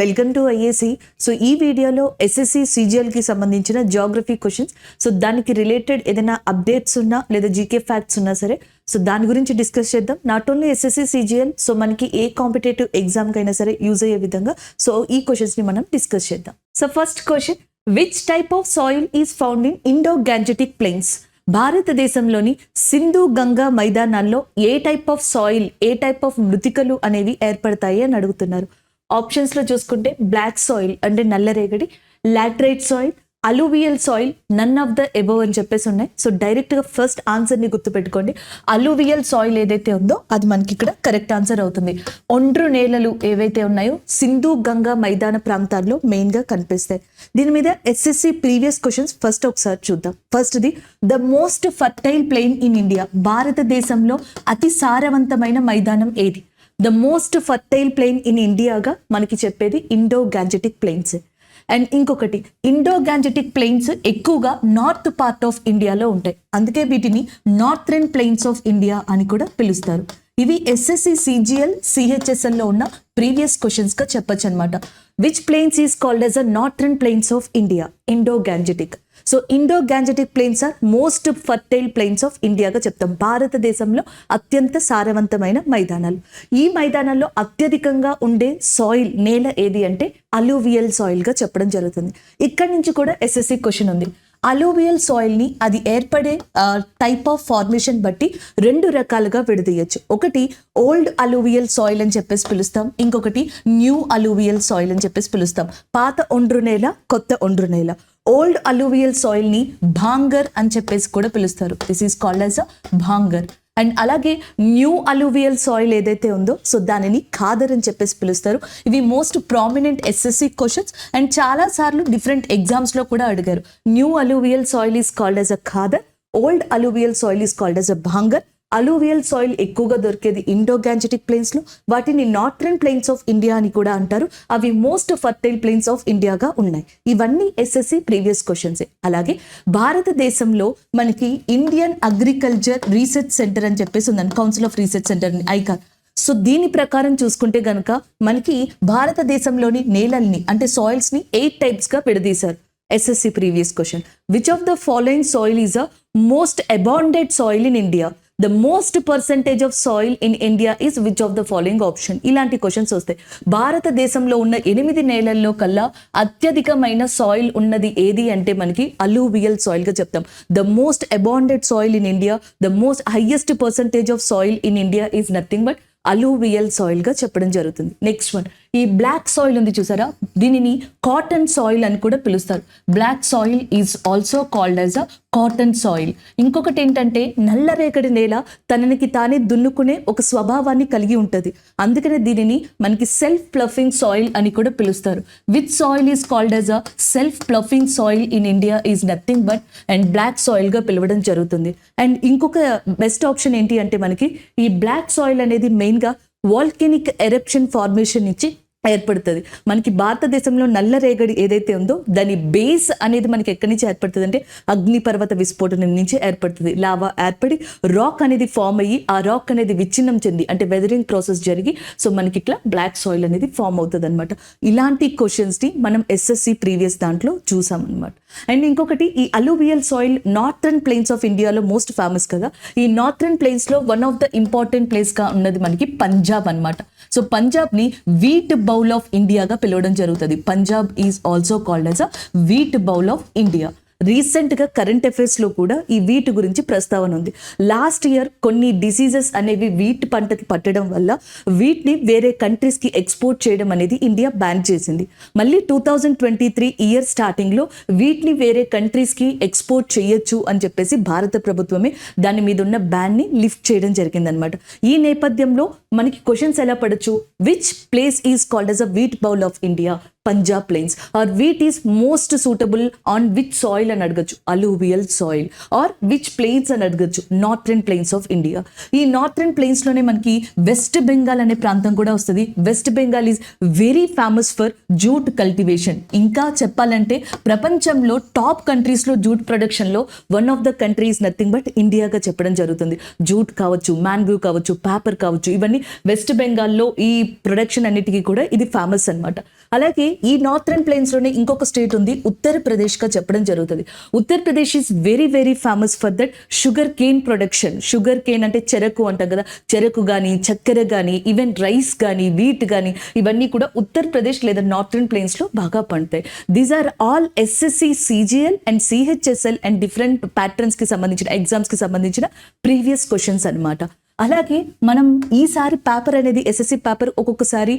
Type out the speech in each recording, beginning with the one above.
Welcome to IAC. So ఈ వీడియోలో SSC సిజిఎల్కి సంబంధించిన జియోగ్రఫీ క్వశ్చన్స్, సో దానికి రిలేటెడ్ ఏదైనా అప్డేట్స్ ఉన్నా లేదా జీకే ఫ్యాక్ట్స్ ఉన్నా సరే సో దాని గురించి డిస్కస్ చేద్దాం. Not only SSC CGL, so మనకి ఏ కాంపిటేటివ్ ఎగ్జామ్కైనా సరే యూజ్ అయ్యే విధంగా సో ఈ క్వశ్చన్స్ని మనం డిస్కస్ చేద్దాం. So first question, which type of soil is found in Indo Gangetic plains? భారతదేశంలోని సింధు గంగా మైదానాల్లో ఏ టైప్ ఆఫ్ సాయిల్, ఏ టైప్ ఆఫ్ మృతికలు అనేవి ఏర్పడతాయి అని అడుగుతున్నారు. ఆప్షన్స్లో చూసుకుంటే బ్లాక్ సాయిల్ అంటే నల్లరేగడి, laterite soil, alluvial soil, none of the above అని చెప్పేసి ఉన్నాయి. సో డైరెక్ట్గా ఫస్ట్ ఆన్సర్ని గుర్తుపెట్టుకోండి. అలూవియల్ సాయిల్ ఏదైతే ఉందో అది మనకి ఇక్కడ కరెక్ట్ ఆన్సర్ అవుతుంది. ఒండ్రు నేలలు ఏవైతే ఉన్నాయో సింధు గంగా మైదాన ప్రాంతాల్లో మెయిన్గా కనిపిస్తాయి. దీని మీద ఎస్ఎస్సి ప్రీవియస్ క్వశ్చన్స్ ఫస్ట్ ఒకసారి చూద్దాం. ఫస్ట్ది, the most fertile plain in India. భారతదేశంలో అతి సారవంతమైన మైదానం ఏది? The most fertile plain in ఇండియాగా మనకి చెప్పేది ఇండో గ్యాంజెటిక్ ప్లెయిన్స్. అండ్ ఇంకొకటి, ఇండో గ్యాంజెటిక్ ప్లెయిన్స్ ఎక్కువగా నార్త్ పార్ట్ ఆఫ్ ఇండియాలో ఉంటాయి, అందుకే వీటిని నార్థరన్ ప్లెయిన్స్ ఆఫ్ ఇండియా అని కూడా పిలుస్తారు. ఇవి ఎస్ఎస్సి సిజిఎల్ సిహెచ్ఎస్ఎల్లో ఉన్న ప్రీవియస్ క్వశ్చన్స్గా చెప్పొచ్చు అనమాట. Which plains is called as a northern plains of India? Indo Gangetic. So Indo Gangetic plains are most fertile plains of ఇండియాగా చెప్తాం. భారతదేశంలో అత్యంత సారవంతమైన మైదానాలు. ఈ మైదానాల్లో అత్యధికంగా ఉండే సాయిల్, నేల ఏది అంటే అలూవియల్ సాయిల్గా చెప్పడం జరుగుతుంది. ఇక్కడి నుంచి కూడా ఎస్ఎస్సి క్వశ్చన్ ఉంది. అలూవియల్ సాయిల్ని అది ఏర్పడే టైప్ ఆఫ్ ఫార్మేషన్ బట్టి రెండు రకాలుగా విడదీయచ్చు. ఒకటి ఓల్డ్ అలూవియల్ సాయిల్ అని చెప్పేసి పిలుస్తాం, ఇంకొకటి న్యూ అలూవియల్ సాయిల్ అని చెప్పేసి పిలుస్తాం. పాత ఒండ్రు నేల, కొత్త ఒండ్రు నేల. ఓల్డ్ అలూవియల్ సాయిల్ని భాంగర్ అని చెప్పేసి కూడా పిలుస్తారు. This is called as a Bhangar. And అలాగే న్యూ అలూవియల్ సాయిల్ ఏదైతే ఉందో సో దానిని ఖాదర్ అని చెప్పేసి పిలుస్తారు. ఇవి most prominent SSC questions and చాలా సార్లు డిఫరెంట్ ఎగ్జామ్స్లో కూడా అడిగారు. New alluvial soil is called as a Khadar, old alluvial soil is called as a Bhangar. Alluvial soil ఎక్కువగా దొరికేది ఇండో గ్యాంజెటిక్ ప్లెయిన్స్లో, వాటిని నార్థరన్ ప్లెయిన్స్ ఆఫ్ ఇండియా అని కూడా అంటారు. అవి మోస్ట్ ఫర్టైల్ ప్లెయిన్స్ ఆఫ్ ఇండియాగా ఉన్నాయి. ఇవన్నీ ఎస్ఎస్సి ప్రీవియస్ క్వశ్చన్సే. అలాగే భారతదేశంలో మనకి ఇండియన్ అగ్రికల్చర్ రీసెర్చ్ సెంటర్ అని చెప్పేసి ఉందని, కౌన్సిల్ ఆఫ్ రీసెర్చ్ సెంటర్ ఐకాన్. సో దీని ప్రకారం చూసుకుంటే కనుక మనకి భారతదేశంలోని నేలల్ని అంటే సాయిల్స్ని 8 టైప్స్గా విడదీశారు. SSC previous question, which of the following soil is a most abundant soil in India? The most percentage of soil in India is which of the following option? ఇలాంటి క్వశ్చన్స్ వస్తాయి. భారతదేశంలో ఉన్న 8 నేలల్లో కల్లా అత్యధికమైన సాయిల్ ఉన్నది ఏది అంటే మనకి అలూవియల్ సాయిల్గా చెప్తాం. The most abundant soil in India, the most highest percentage of soil in India is nothing but alluvial సాయిల్గా చెప్పడం జరుగుతుంది. నెక్స్ట్ వన్, ఈ బ్లాక్ సాయిల్ ఉంది చూసారా, దీనిని కాటన్ సాయిల్ అని కూడా పిలుస్తారు. Black soil is also called as a cotton soil. ఇంకొకటి ఏంటంటే నల్లరేగడి నేల తననికి తానే దున్నుకునే ఒక స్వభావాన్ని కలిగి ఉంటుంది, అందుకనే దీనిని మనకి సెల్ఫ్ ప్లఫింగ్ సాయిల్ అని కూడా పిలుస్తారు. Which soil is called as a self ploughing soil in India is nothing but and black సాయిల్గా పిలవడం జరుగుతుంది. అండ్ ఇంకొక బెస్ట్ ఆప్షన్ ఏంటి అంటే మనకి ఈ బ్లాక్ సాయిల్ అనేది మెయిన్గా వాల్కెనిక్ ఎరప్షన్ ఫార్మేషన్ నుంచి ఏర్పడుతుంది. మనకి భారతదేశంలో నల్లరేగడి ఏదైతే ఉందో దాని బేస్ అనేది మనకి ఎక్కడి నుంచి ఏర్పడుతుంది అంటే అగ్నిపర్వత విస్ఫోటనం నుంచి ఏర్పడుతుంది. లావా ఏర్పడి రాక్ అనేది ఫామ్ అయ్యి ఆ రాక్ అనేది విచ్ఛిన్నం చెంది అంటే వెదరింగ్ ప్రాసెస్ జరిగి సో మనకి ఇట్లా బ్లాక్ సాయిల్ అనేది ఫామ్ అవుతుంది అనమాట. ఇలాంటి క్వశ్చన్స్ని మనం ఎస్ఎస్సి ప్రీవియస్ దాంట్లో చూసామన్నమాట. అండ్ ఇంకొకటి, ఈ alluvial soil northern plains of ఇండియాలో మోస్ట్ ఫేమస్ కదా. ఈ నార్థరన్ ప్లెయిన్స్లో వన్ ఆఫ్ ద ఇంపార్టెంట్ ప్లేస్గా ఉన్నది మనకి పంజాబ్ అనమాట. సో పంజాబ్ని వీట్ బౌల్ ఆఫ్ ఇండియాగా పిలవడం జరుగుతుంది. Punjab is also called as a wheat bowl of India. రీసెంట్గా కరెంట్ అఫైర్స్లో కూడా ఈ వీట్ గురించి ప్రస్తావన ఉంది. లాస్ట్ ఇయర్ కొన్ని డిసీజెస్ అనేవి వీట్ పంటకి పట్టడం వల్ల వీట్ని వేరే కంట్రీస్కి ఎక్స్పోర్ట్ చేయడం అనేది ఇండియా బ్యాన్ చేసింది. మళ్ళీ 2023 ఇయర్ స్టార్టింగ్లో వీట్ని వేరే కంట్రీస్కి ఎక్స్పోర్ట్ చేయొచ్చు అని చెప్పేసి భారత ప్రభుత్వమే దాని మీద ఉన్న బ్యాన్ని లిఫ్ట్ చేయడం జరిగిందనమాట. ఈ నేపథ్యంలో మనకి క్వశ్చన్స్ ఎలా పడచ్చు? Which place is called as a wheat bowl of India? Punjab plains. Or wheat is most suitable on which soil అని అడగచ్చు? Alluvial soil. Or which plains అని అడగచ్చు? Northern plains of India. ఈ నార్థరన్ ప్లెయిన్స్లోనే మనకి వెస్ట్ బెంగాల్ అనే ప్రాంతం కూడా వస్తుంది. West Bengal is very famous for jute cultivation. ఇంకా చెప్పాలంటే ప్రపంచంలో టాప్ కంట్రీస్లో జూట్ ప్రొడక్షన్లో one of the countries nothing but ఇండియాగా చెప్పడం జరుగుతుంది. జూట్ కావచ్చు, మ్యాంగ్రూవ్ కావచ్చు, పేపర్ కావచ్చు, ఇవన్నీ వెస్ట్ బెంగాల్లో ఈ ప్రొడక్షన్ అన్నిటికీ కూడా ఇది ఫేమస్ అనమాట. అలాగే ఈ నార్థరన్ ప్లెయిన్స్ లోనే ఇంకొక స్టేట్ ఉంది ఉత్తరప్రదేశ్ గా చెప్పడం జరుగుతుంది. Uttar Pradesh is very very famous for that sugar cane production. Sugar cane అంటే చెరకు అంటాం కదా, చెరకు కానీ చక్కెర కానీ ఈవెన్ రైస్ కానీ వీట్ కానీ ఇవన్నీ కూడా ఉత్తరప్రదేశ్ లేదా నార్థరన్ ప్లెయిన్స్ లో బాగా పండుతాయి. These are all SSC CGL and CHSL and different patterns కి సంబంధించిన ఎగ్జామ్స్ కి సంబంధించిన ప్రీవియస్ క్వశ్చన్స్ అన్నమాట. అలాగే మనం ఈసారి పేపర్ అనేది ఎస్ఎస్సి పేపర్ ఒక్కొక్కసారి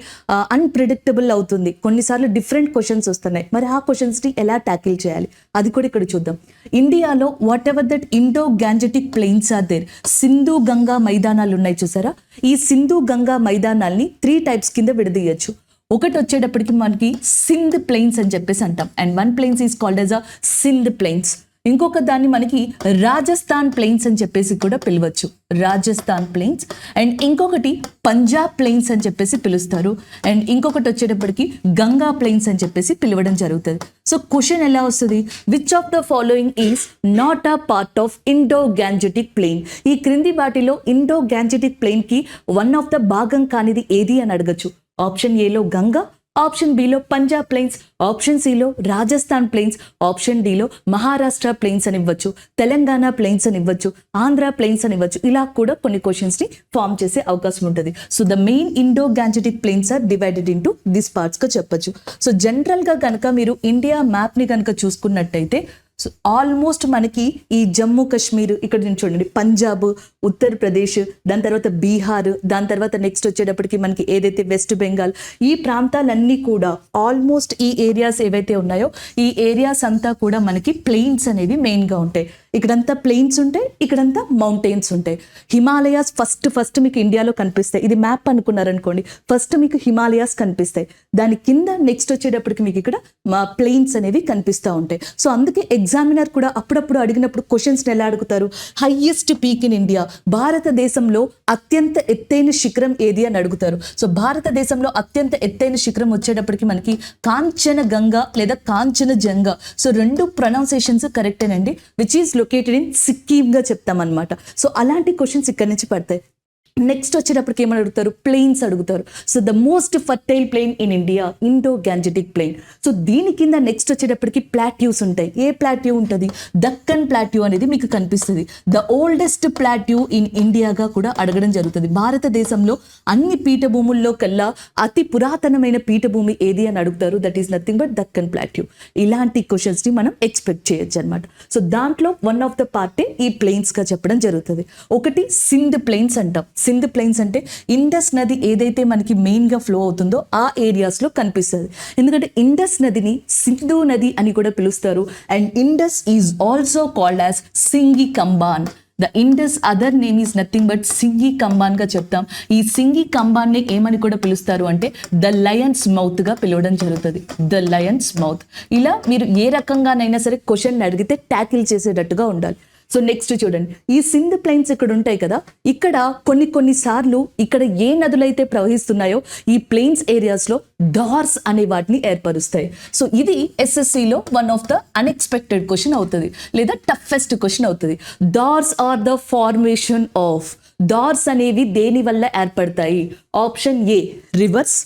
అన్ప్రిడిక్టబుల్ అవుతుంది, కొన్నిసార్లు డిఫరెంట్ క్వశ్చన్స్ వస్తున్నాయి. మరి ఆ క్వశ్చన్స్ని ఎలా ట్యాకిల్ చేయాలి అది కూడా ఇక్కడ చూద్దాం. ఇండియాలో whatever that Indo Gangetic plains are there, Sindhu Ganga మైదానాలు ఉన్నాయి చూసారా, ఈ సింధు గంగా మైదానాల్ని 3 టైప్స్ కింద విడదీయచ్చు. ఒకటి వచ్చేటప్పటికి మనకి సింధ్ ప్లెయిన్స్ అని చెప్పేసి అంటాం, and one plains is called as a Sindh plains. ఇంకొక దాన్ని మనకి రాజస్థాన్ ప్లెయిన్స్ అని చెప్పేసి కూడా పిలవచ్చు, రాజస్థాన్ ప్లెయిన్స్. అండ్ ఇంకొకటి పంజాబ్ ప్లెయిన్స్ అని చెప్పేసి పిలుస్తారు. అండ్ ఇంకొకటి వచ్చేటప్పటికి గంగా ప్లెయిన్స్ అని చెప్పేసి పిలవడం జరుగుతుంది. సో క్వశ్చన్ ఎలా వస్తుంది, which of the following is not a part of Indo Gangetic plain. ఈ క్రింది వాటిలో ఇండో గ్యాంజెటిక్ ప్లెయిన్ కి వన్ ఆఫ్ ద భాగం కానిది ఏది అని అడగచ్చు. ఆప్షన్ ఏలో గంగా, ఆప్షన్ బిలో పంజాబ్ ప్లెయిన్స్, ఆప్షన్ సిలో రాజస్థాన్ ప్లెయిన్స్, ఆప్షన్ డిలో మహారాష్ట్ర ప్లెయిన్స్ అని ఇవ్వచ్చు, తెలంగాణ ప్లెయిన్స్ అని ఇవ్వచ్చు, ఆంధ్ర ప్లెయిన్స్ అని ఇవ్వచ్చు. ఇలా కూడా కొన్ని క్వశ్చన్స్ ని ఫామ్ చేసే అవకాశం ఉంటుంది. So the main Indo Gangetic plains are divided into this parts గా చెప్పొచ్చు. సో జనరల్ గా కనుక మీరు ఇండియా మ్యాప్ ని కనుక చూసుకున్నట్టయితే సో ఆల్మోస్ట్ మనకి ఈ జమ్మూ కాశ్మీర్ ఇక్కడ నుంచి చూడండి, పంజాబ్, ఉత్తరప్రదేశ్, దాని తర్వాత బీహార్, దాని తర్వాత నెక్స్ట్ వచ్చేటప్పటికి మనకి ఏదైతే వెస్ట్ బెంగాల్, ఈ ప్రాంతాలన్నీ కూడా ఆల్మోస్ట్ ఈ ఏరియాస్ ఏవైతే ఉన్నాయో ఈ ఏరియాస్ అంతా కూడా మనకి ప్లెయిన్స్ అనేవి మెయిన్గా ఉంటాయి. ఇక్కడంతా ప్లెయిన్స్ ఉంటాయి, ఇక్కడంతా మౌంటైన్స్ ఉంటాయి. హిమాలయాస్ ఫస్ట్ మీకు ఇండియాలో కనిపిస్తాయి. ఇది మ్యాప్ అనుకున్నారనుకోండి, ఫస్ట్ మీకు హిమాలయాస్ కనిపిస్తాయి, దాని కింద నెక్స్ట్ వచ్చేటప్పటికి మీకు ఇక్కడ మా ప్లెయిన్స్ అనేవి కనిపిస్తూ ఉంటాయి. సో అందుకే ఎగ్జామినర్ కూడా అప్పుడప్పుడు అడిగినప్పుడు క్వశ్చన్స్ ఎలా అడుగుతారు, హైయెస్ట్ పీక్ ఇన్ ఇండియా, భారతదేశంలో అత్యంత ఎత్తైన శిఖరం ఏది అని అడుగుతారు. సో భారతదేశంలో అత్యంత ఎత్తైన శిఖరం వచ్చేటప్పటికి మనకి కాంచన గంగా లేదా కాంచన జంగా. సో 2 ప్రొనౌన్సియేషన్స్ కరెక్టేనండి, which is located in Sikkim గా చెప్తామన్నమాట. సో అలాంటి క్వశ్చన్స్ ఇక్కడి నుంచి పడతాయి. నెక్స్ట్ వచ్చేటప్పటికి ఏమని అడుగుతారు, ప్లెయిన్స్ అడుగుతారు. So the most fertile plain in India Indo Gangetic plain. So దీని కింద నెక్స్ట్ వచ్చేటప్పటికి ప్లాట్యూస్ ఉంటాయి. ఏ ప్లాట్యూ ఉంటుంది, దక్కన్ ప్లాట్యూ అనేది మీకు కనిపిస్తుంది. ద ఓల్డెస్ట్ ప్లాట్యూ ఇన్ ఇండియాగా కూడా అడగడం జరుగుతుంది. భారతదేశంలో అన్ని పీఠభూముల్లో కల్లా అతి పురాతనమైన పీఠభూమి ఏది అని అడుగుతారు, that is nothing but Deccan plateau. ఇలాంటి క్వశ్చన్స్ ని మనం ఎక్స్పెక్ట్ చేయొచ్చు అనమాట. సో దాంట్లో వన్ ఆఫ్ ద పార్టే ఈ ప్లెయిన్స్ గా చెప్పడం జరుగుతుంది. ఒకటి సింధ్ ప్లెయిన్స్ అంటాం. సింధ్ ప్లెయిన్స్ అంటే ఇండస్ నది ఏదైతే మనకి మెయిన్ గా ఫ్లో అవుతుందో ఆ ఏరియాస్ లో కనిపిస్తుంది. ఎందుకంటే ఇండస్ నదిని సింధు నది అని కూడా పిలుస్తారు. And Indus is also called as Singhi Khamban. The Indus other name is nothing but Singhi Khamban గా చెప్తాం. ఈ సింగి కంబాన్ ని ఏమని కూడా పిలుస్తారు అంటే ద లయన్స్ మౌత్ గా పిలవడం జరుగుతుంది, ద లయన్స్ మౌత్. ఇలా మీరు ఏ రకంగానైనా సరే క్వశ్చన్ అడిగితే ట్యాకిల్ చేసేటట్టుగా ఉండాలి. సో నెక్స్ట్ చూడండి, ఈ సింధ్ ప్లెయిన్స్ ఇక్కడ ఉంటాయి కదా, ఇక్కడ కొన్ని సార్లు ఇక్కడ ఏ నదులైతే ప్రవహిస్తున్నాయో ఈ ప్లెయిన్స్ ఏరియాస్ లో డార్స్ అనే వాటిని ఏర్పరుస్తాయి. సో ఇది ఎస్ఎస్సిలో one of the unexpected question అవుతుంది లేదా టఫెస్ట్ క్వశ్చన్ అవుతుంది. Duars are the formation of, Duars అనేవి దేని వల్ల ఏర్పడతాయి? Option A rivers,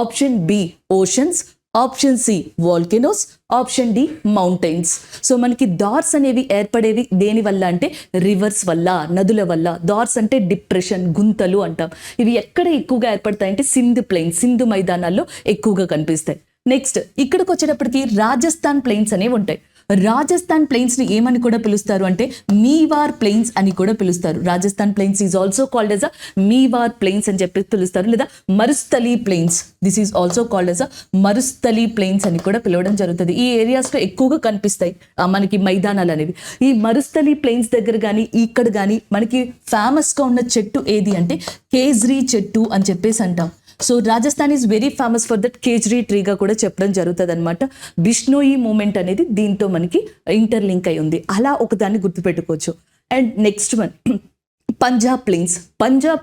option B oceans, option C volcanoes, option D mountains. So మనకి డార్స్ అనేవి ఏర్పడేవి దేని వల్ల అంటే రివర్స్ వల్ల, నదుల వల్ల. డార్స్ అంటే డిప్రెషన్, గుంతలు అంటాం. ఇవి ఎక్కడ ఎక్కువగా ఏర్పడతాయి అంటే సింధ్ ప్లెయిన్, సింధు మైదానాల్లో ఎక్కువగా కనిపిస్తాయి. నెక్స్ట్ ఇక్కడికి వచ్చేటప్పటికి రాజస్థాన్ ప్లెయిన్స్ అనేవి ఉంటాయి. రాజస్థాన్ ప్లెయిన్స్ ని ఏమని కూడా పిలుస్తారు అంటే మీవార్ ప్లెయిన్స్ అని కూడా పిలుస్తారు. Rajasthan plains is also called as a Mewar plains అని చెప్పి పిలుస్తారు, లేదా Marusthali plains. This is also called as a Marusthali plains అని కూడా పిలవడం జరుగుతుంది. ఈ ఏరియాస్ లో ఎక్కువగా కనిపిస్తాయి మనకి మైదానాలు అనేవి. ఈ మరుస్థలి ప్లెయిన్స్ దగ్గర కానీ ఇక్కడ కానీ మనకి ఫేమస్ గా ఉన్న చెట్టు ఏది అంటే కేజ్రీ చెట్టు అని చెప్పేసి అంటాం. So Rajasthan is very famous for that Khejri ట్రీగా కూడా చెప్పడం జరుగుతుంది అనమాట. బిష్నోయి మూమెంట్ అనేది దీంతో మనకి ఇంటర్లింక్ అయి ఉంది. అలా ఒకదాన్ని గుర్తుపెట్టుకోవచ్చు. And next one Punjab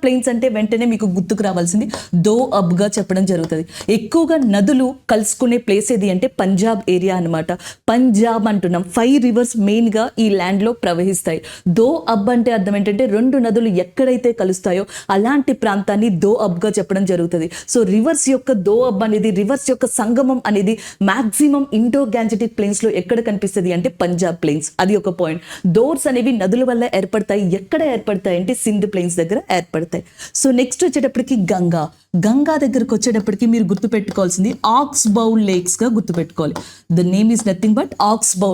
plains అంటే వెంటనే మీకు గుర్తుకు రావాల్సింది దో అబ్గా చెప్పడం జరుగుతుంది. ఎక్కువగా నదులు కలుసుకునే ప్లేస్ ఏది అంటే పంజాబ్ ఏరియా అనమాట. పంజాబ్ అంటున్నాం, 5 rivers మెయిన్గా ఈ ల్యాండ్లో ప్రవహిస్తాయి. దో అబ్ అంటే అర్థం ఏంటంటే 2 నదులు ఎక్కడైతే కలుస్తాయో అలాంటి ప్రాంతాన్ని దో అబ్గా చెప్పడం జరుగుతుంది. సో రివర్స్ యొక్క దో అబ్ అనేది, రివర్స్ యొక్క సంగమం అనేది మాక్సిమం ఇండో గ్యాంజెటిక్ ప్లెయిన్స్లో ఎక్కడ కనిపిస్తుంది అంటే పంజాబ్ ప్లెయిన్స్. అది ఒక పాయింట్. దోర్స్ అనేవి నదుల వల్ల ఏర్పడతాయి. ఎక్కడ ఏర్పడతాయి అంటే సింధ్ ప్లెయిన్స్ దగ్గర ఏర్పడతాయి. సో నెక్స్ట్ వచ్చేటప్పటికి గంగా దగ్గరకు వచ్చేటప్పటికి మీరు గుర్తుపెట్టుకోవాల్సింది ఆక్స్బౌ లేక్స్గా గుర్తుపెట్టుకోవాలి. The name is nothing but oxbow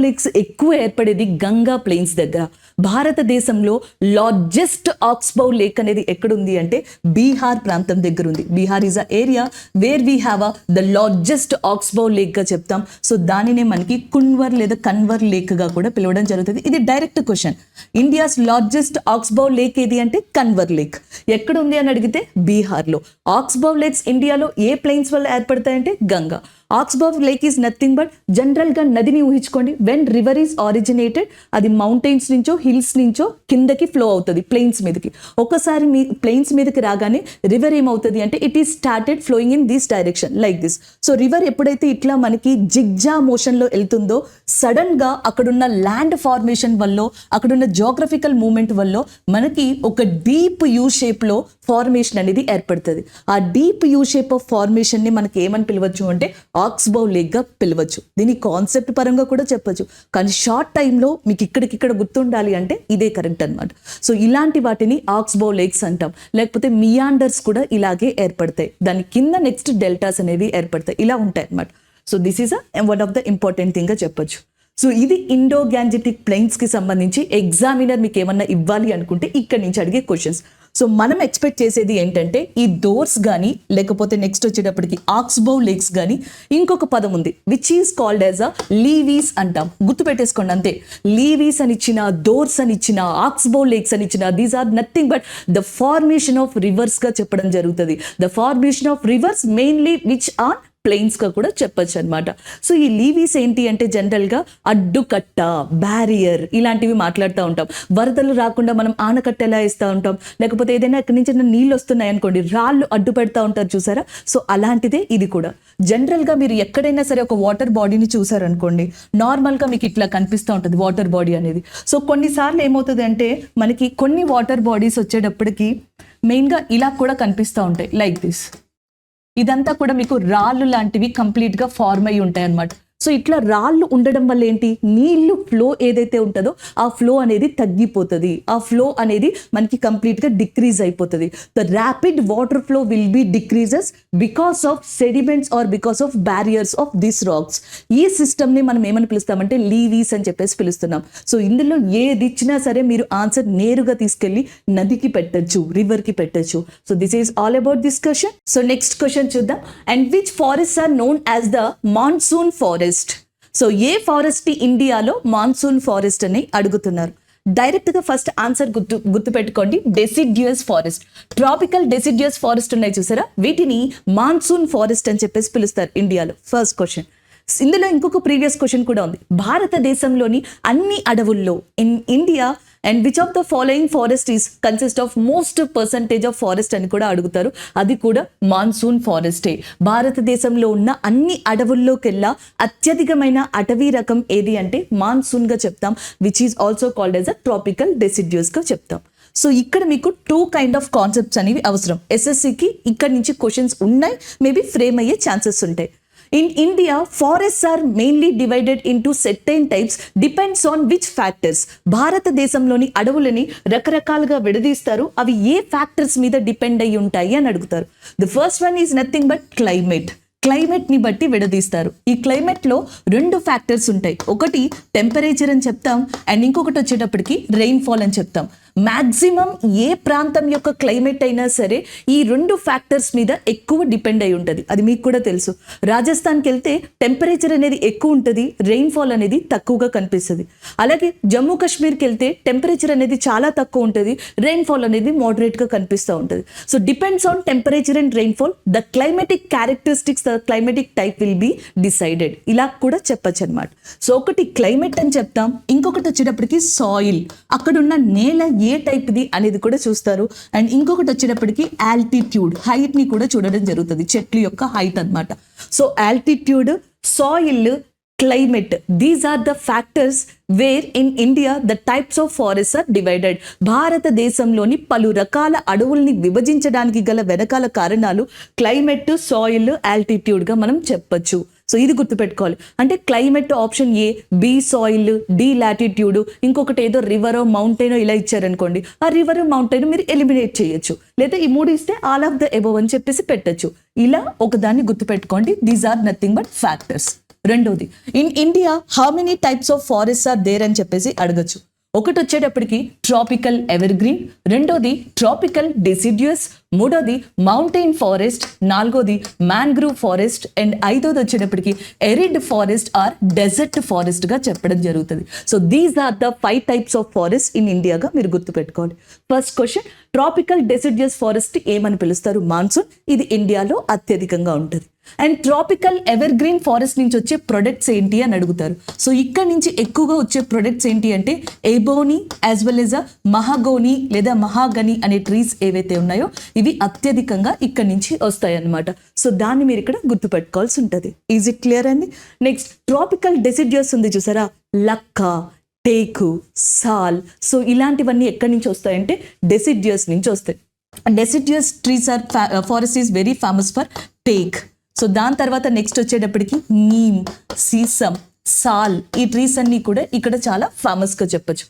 lakes ఎక్కువ ఏర్పడేది గంగా ప్లెయిన్స్ దగ్గర. భారతదేశంలో లార్జెస్ట్ ఆక్స్బౌ లేక్ అనేది ఎక్కడుంది అంటే బీహార్ ప్రాంతం దగ్గర ఉంది. Bihar is a area where we have the largest oxbow lake గా చెప్తాం. సో దానినే మనకి కున్వర్ లేదా కన్వర్ లేక్ గా కూడా పిలవడం జరుగుతుంది. ఇది direct question. India's largest oxbow lake ఏది అంటే కన్వర్ లేక్. ఎక్కడ ఉంది అని అడిగితే బీహార్లో. ఆక్స్బౌ లేక్స్ ఇండియాలో ఏ ప్లెయిన్స్ వల్ల ఏర్పడతాయంటే Ganga. Oxbow lake is nothing but జనరల్గా నదిని ఊహించుకోండి. వెన్ రివర్ ఈజ్ ఆరిజినేటెడ్ అది మౌంటైన్స్ నుంచో హిల్స్ నుంచో కిందకి ఫ్లో అవుతుంది ప్లెయిన్స్ మీదకి. ఒకసారి మీ ప్లెయిన్స్ మీదకి రాగానే రివర్ ఏమవుతుంది అంటే it is started flowing in this direction like this. So river ఎప్పుడైతే ఇట్లా మనకి జిగ్జా మోషన్లో వెళ్తుందో సడన్గా అక్కడున్న ల్యాండ్ ఫార్మేషన్ వల్ల, అక్కడున్న జోగ్రఫికల్ మూమెంట్ వల్ల మనకి ఒక డీప్ యూ షేప్లో ఫార్మేషన్ అనేది ఏర్పడుతుంది. ఆ డీప్ యూ షేప్ ఆఫ్ ఫార్మేషన్ని మనకి ఏమని పిలవచ్చు అంటే ఆక్స్బౌ లేక్గా పిలవచ్చు. దీని కాన్సెప్ట్ పరంగా కూడా చెప్పచ్చు, కానీ షార్ట్ టైంలో మీకు ఇక్కడికిక్కడ గుర్తుండాలి అంటే ఇదే కరెక్ట్ అనమాట. సో ఇలాంటి వాటిని ఆక్స్బౌ లేక్స్ అంటాం. లేకపోతే మియాండర్స్ కూడా ఇలాగే ఏర్పడతాయి. దాని కింద నెక్స్ట్ డెల్టాస్ అనేవి ఏర్పడతాయి. ఇలా ఉంటాయి అనమాట. So this is one of the important థింగ్గా చెప్పొచ్చు. సో ఇది ఇండో గ్యాంజెటిక్ ప్లెయిన్స్కి సంబంధించి ఎగ్జామినర్ మీకు ఏమన్నా ఇవ్వాలి అనుకుంటే ఇక్కడి నుంచి అడిగే క్వశ్చన్స్. సో మనం ఎక్స్పెక్ట్ చేసేది ఏంటంటే ఈ దోర్స్ కానీ లేకపోతే నెక్స్ట్ వచ్చేటప్పటికి ఆక్స్బౌ లేక్స్ కానీ ఇంకొక పదం ఉంది which is called as a levees అంటాం. గుర్తుపెట్టేసుకోండి అంతే. లీవీస్ అని ఇచ్చిన, దోర్స్ అని ఇచ్చిన, ఆక్స్బౌ లేక్స్ అని ఇచ్చిన, these are nothing but the formation of రివర్స్గా చెప్పడం జరుగుతుంది. The formation of rivers mainly which are ప్లెయిన్స్గా కూడా చెప్పచ్చు అనమాట. సో ఈ లీవీస్ ఏంటి అంటే జనరల్గా అడ్డుకట్ట, బ్యారియర్ ఇలాంటివి మాట్లాడుతూ ఉంటాం. వరదలు రాకుండా మనం ఆనకట్ట ఎలా ఇస్తూ ఉంటాం, లేకపోతే ఏదైనా ఎక్కడి నుంచి నీళ్ళు వస్తున్నాయి అనుకోండి రాళ్ళు అడ్డు పెడతా ఉంటారు చూసారా. సో అలాంటిదే ఇది కూడా. జనరల్గా మీరు ఎక్కడైనా సరే ఒక వాటర్ బాడీని చూసారనుకోండి, నార్మల్గా మీకు ఇట్లా కనిపిస్తూ ఉంటుంది వాటర్ బాడీ అనేది. సో కొన్నిసార్లు ఏమవుతుంది అంటే మనకి కొన్ని వాటర్ బాడీస్ వచ్చేటప్పటికి మెయిన్గా ఇలా కూడా కనిపిస్తూ ఉంటాయి లైక్ దిస్. ఇదంతా కూడా మీకు రాళ్ళు లాంటివి కంప్లీట్గా ఫార్మ్ అయి ఉంటాయి అన్నమాట. సో ఇట్లా రాళ్ళు ఉండడం వల్ల ఏంటి, నీళ్లు ఫ్లో ఏదైతే ఉంటుందో ఆ ఫ్లో అనేది తగ్గిపోతుంది. ఆ ఫ్లో అనేది మనకి కంప్లీట్గా డిక్రీజ్ అయిపోతుంది. The rapid water flow will be decreases because of sediments or because of barriers of this rocks. ఈ సిస్టమ్ని మనం ఏమని పిలుస్తామంటే లీవీస్ అని చెప్పేసి పిలుస్తున్నాం. సో ఇందులో ఏది ఇచ్చినా సరే మీరు ఆన్సర్ నేరుగా తీసుకెళ్ళి నదికి పెట్టచ్చు, రివర్కి పెట్టచ్చు. So this is all about this question. So next question చూద్దాం. And which forest are known as the monsoon forest. So ఏ ఫారెస్ట్ ఇండియాలో మాన్సూన్ ఫారెస్ట్ అని అడుగుతున్నారు. డైరెక్ట్ గా ఫస్ట్ ఆన్సర్ గుర్తుపెట్టుకోండి. Deciduous forest, tropical deciduous forest ఉన్నాయి చూసారా, వీటిని మాన్సూన్ ఫారెస్ట్ అని చెప్పేసి పిలుస్తారు ఇండియాలో. First question. ఇందులో ఇంకొక ప్రీవియస్ క్వశ్చన్ కూడా ఉంది. భారతదేశంలోని అన్ని అడవుల్లో in India and which of the following forest is consist of most percentage of forest అని కూడా అడుగుతారు. అది కూడా మాన్సూన్ ఫారెస్టే. భారతదేశంలో ఉన్న అన్ని అడవుల్లోకెల్లా అత్యధికమైన అటవీ రకం ఏది అంటే మాన్సూన్గా చెప్తాం, which is also called as a tropical డెసిడ్యూస్గా చెప్తాం. సో ఇక్కడ మీకు 2 కైండ్ ఆఫ్ కాన్సెప్ట్స్ అనేవి అవసరం. ఎస్ఎస్సికి ఇక్కడ నుంచి క్వశ్చన్స్ ఉన్నాయి, మేబీ ఫ్రేమ్ అయ్యే ఛాన్సెస్ ఉంటాయి. In India, forests are mainly divided into certain types depends on which factors. భారతదేశంలోని అడవులని రకరకాలుగా విడదీస్తారు. అవి ఏ ఫ్యాక్టర్స్ మీద డిపెండ్ అయ్యి ఉంటాయి అని అడుగుతారు. The first one is nothing but climate. క్లైమేట్ని బట్టి విడదీస్తారు. ఈ క్లైమేట్లో 2 ఫ్యాక్టర్స్ ఉంటాయి. ఒకటి టెంపరేచర్ అని చెప్తాం, అండ్ ఇంకొకటి వచ్చేటప్పటికి రెయిన్ఫాల్ అని చెప్తాం. మ్యాక్సిమం ఏ ప్రాంతం యొక్క క్లైమేట్ అయినా సరే ఈ 2 ఫ్యాక్టర్స్ మీద ఎక్కువ డిపెండ్ అయి ఉంటుంది. అది మీకు కూడా తెలుసు. రాజస్థాన్కి వెళ్తే టెంపరేచర్ అనేది ఎక్కువ ఉంటుంది, రెయిన్ఫాల్ అనేది తక్కువగా కనిపిస్తుంది. అలాగే జమ్మూ కాశ్మీర్కి వెళ్తే టెంపరేచర్ అనేది చాలా తక్కువ ఉంటుంది, రెయిన్ఫాల్ అనేది మోడరేట్గా కనిపిస్తూ ఉంటుంది. So depends on temperature and rainfall the climatic characteristics the climatic type will be decided. ఇలా కూడా చెప్పచ్చు అనమాట. సో ఒకటి క్లైమేట్ అని చెప్తాం, ఇంకొకటి వచ్చేటప్పటికి సాయిల్, అక్కడున్న నేల ఏ టైప్ది అనేది కూడా చూస్తారు. అండ్ ఇంకొకటి వచ్చేటప్పటికి ఆల్టిట్యూడ్, హైట్ని కూడా చూడడం జరుగుతుంది, చెట్లు యొక్క హైట్ అన్నమాట. So altitude, soil, climate, these are the factors where in India the types of forests are divided. భారతదేశంలోని పలు రకాల అడవుల్ని విభజించడానికి గల వెనకాల కారణాలు క్లైమేట్, సాయిల్, ఆల్టిట్యూడ్గా మనం చెప్పొచ్చు. సో ఇది గుర్తుపెట్టుకోవాలి. అంటే climate option A, B soil, D latitude, ఇంకొకటి ఏదో రివరో మౌంటైన్ ఇలా ఇచ్చారనుకోండి, ఆ రివర్ మౌంటైన్ మీరు ఎలిమినేట్ చేయొచ్చు, లేదా ఈ మూడు ఇస్తే ఆల్ ఆఫ్ ద ఎబోవ్ అని చెప్పేసి పెట్టచ్చు. ఇలా ఒకదాన్ని గుర్తుపెట్టుకోండి, these are nothing but factors. రెండోది, in India how many types of forest are there అని చెప్పేసి అడగచ్చు. ఒకటి వచ్చేటప్పటికి ట్రాపికల్ ఎవర్ గ్రీన్, రెండోది ట్రాపికల్ డెసిడ్యూస్, మూడోది మౌంటైన్ ఫారెస్ట్, నాలుగోది మ్యాంగ్రూవ్ ఫారెస్ట్, అండ్ ఐదోది వచ్చేటప్పటికి arid forest or desert forest గా చెప్పడం జరుగుతుంది. So these are the 5 types of forest in ఇండియాగా మీరు గుర్తుపెట్టుకోవాలి. First question, tropical deciduous forest ఏమని పిలుస్తారు? మాన్సూన్, ఇది ఇండియాలో అత్యధికంగా ఉంటుంది. And tropical ever green forest నుంచి వచ్చే ప్రొడక్ట్స్ ఏంటి అని అడుగుతారు. సో ఇక్కడ నుంచి ఎక్కువగా వచ్చే ప్రొడక్ట్స్ ఏంటి అంటే ఎబోనీ యాజ్ వెల్ ఎస్ మహాగోనీ లేదా మహాగని అనే ట్రీస్ ఏవైతే ఉన్నాయో ఇవి అత్యధికంగా ఇక్కడ నుంచి వస్తాయి అన్నమాట. సో దాన్ని మీరు ఇక్కడ గుర్తుపెట్టుకోవాల్సి ఉంటుంది. ఈజ్ ఇట్ క్లియర్ అండి? నెక్స్ట్, ట్రాపికల్ డెసిడ్యూస్ ఉంది చూసారా, లక్క, టేకు, సాల్, సో ఇలాంటివన్నీ ఎక్కడి నుంచి వస్తాయంటే డెసిడ్యూస్ నుంచి వస్తాయి. Deciduous trees or forest is very famous for take. So దాని తర్వాత నెక్స్ట్ వచ్చేటప్పటికి నీమ్, సీసమ్, సాల్, ఈ ట్రీస్ అన్ని కూడా ఇక్కడ చాలా ఫేమస్గా చెప్పచ్చు.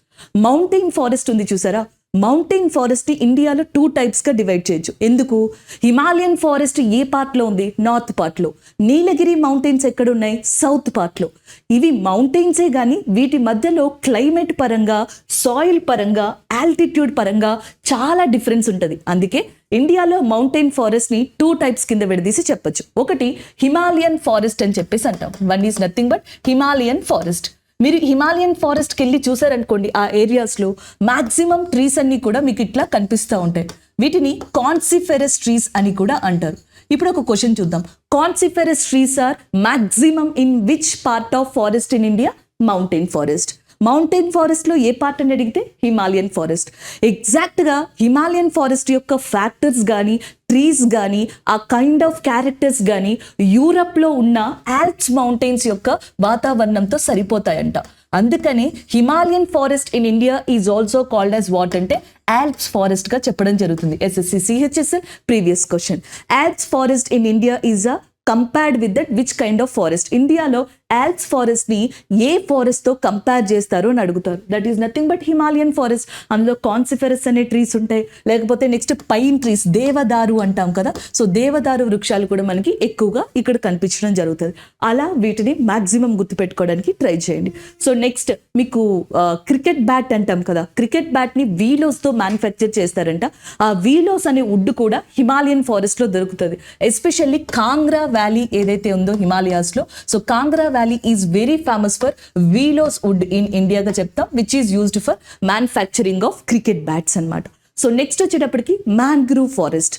మౌంటైన్ ఫారెస్ట్ ఉంది చూసారా, మౌంటైన్ ఫారెస్ట్ ఇండియాలో 2 టైప్స్గా డివైడ్ చేయొచ్చు. ఎందుకు? హిమాలయన్ ఫారెస్ట్ ఏ పార్ట్లో ఉంది? నార్త్ పార్ట్లో. నీలగిరి మౌంటైన్స్ ఎక్కడ ఉన్నాయి? సౌత్ పార్ట్లో. ఇవి మౌంటైన్సే కానీ వీటి మధ్యలో క్లైమేట్ పరంగా, సాయిల్ పరంగా, ఆల్టిట్యూడ్ పరంగా చాలా డిఫరెన్స్ ఉంటుంది. అందుకే ఇండియాలో మౌంటైన్ ఫారెస్ట్ని 2 టైప్స్ కింద విడదీసి చెప్పొచ్చు. ఒకటి హిమాలయన్ ఫారెస్ట్ అని చెప్పేసి అంటాం, one is nothing but Himalayan forest. మీరు హిమాలయన్ ఫారెస్ట్కి వెళ్ళి చూసారనుకోండి, ఆ ఏరియాస్లో మ్యాక్సిమం ట్రీస్ అన్ని కూడా మీకు ఇట్లా కనిపిస్తూ ఉంటాయి. వీటిని కాన్సిఫెరస్ ట్రీస్ అని కూడా అంటారు. ఇప్పుడు ఒక క్వశ్చన్ చూద్దాం. Coniferous trees are maximum in which part of forest in India? Mountain forest. Mountain ఫారెస్ట్లో ఏ పార్ట్ అని అడిగితే హిమాలయన్ ఫారెస్ట్. ఎగ్జాక్ట్గా హిమాలయన్ ఫారెస్ట్ యొక్క ఫ్యాక్టర్స్ కానీ, ట్రీస్ కానీ, ఆ కైండ్ ఆఫ్ క్యారెక్టర్స్ కానీ యూరప్లో ఉన్న ఆల్ప్స్ మౌంటైన్స్ యొక్క వాతావరణంతో సరిపోతాయంట. అందుకని Himalayan forest in India is also called as what అంటే ఆల్ప్స్ ఫారెస్ట్ గా చెప్పడం జరుగుతుంది. SSC CHSL previous question. Alps forest in India is a compared with that which kind of forest? ఇండియాలో ఆల్ప్స్ ఫారెస్ట్ ని ఏ forest తో compare చేస్తారు అని అడుగుతారు. That is nothing but Himalayan forest. అందులో కాన్సిఫెరస్ అనే ట్రీస్ ఉంటాయి, లేకపోతే నెక్స్ట్ పైన్ ట్రీస్, దేవదారు అంటాం కదా, సో దేవదారు వృక్షాలు కూడా మనకి ఎక్కువగా ఇక్కడ కనిపించడం జరుగుతుంది. అలా వీటిని మాక్సిమం గుర్తుపెట్టుకోవడానికి ట్రై చేయండి. సో నెక్స్ట్ మీకు క్రికెట్ బ్యాట్ అంటాం కదా, క్రికెట్ బ్యాట్ ని వీలోస్ తో మ్యానుఫ్యాక్చర్ చేస్తారంట. ఆ వీలోస్ అనే వుడ్ కూడా హిమాలయన్ ఫారెస్ట్ లో దొరుకుతుంది. ఎస్పెషల్లీ కాంగ్రా వ్యాలీ ఏదైతే ఉందో హిమాలయాస్ లో, so Kangra valley is very famous for willows wood in ఇండియాగా చెప్తాం, which is used for manufacturing of cricket bats అన్నమాట. సో నెక్స్ట్ వచ్చేటప్పటికి మ్యాంగ్రూవ్ ఫారెస్ట్.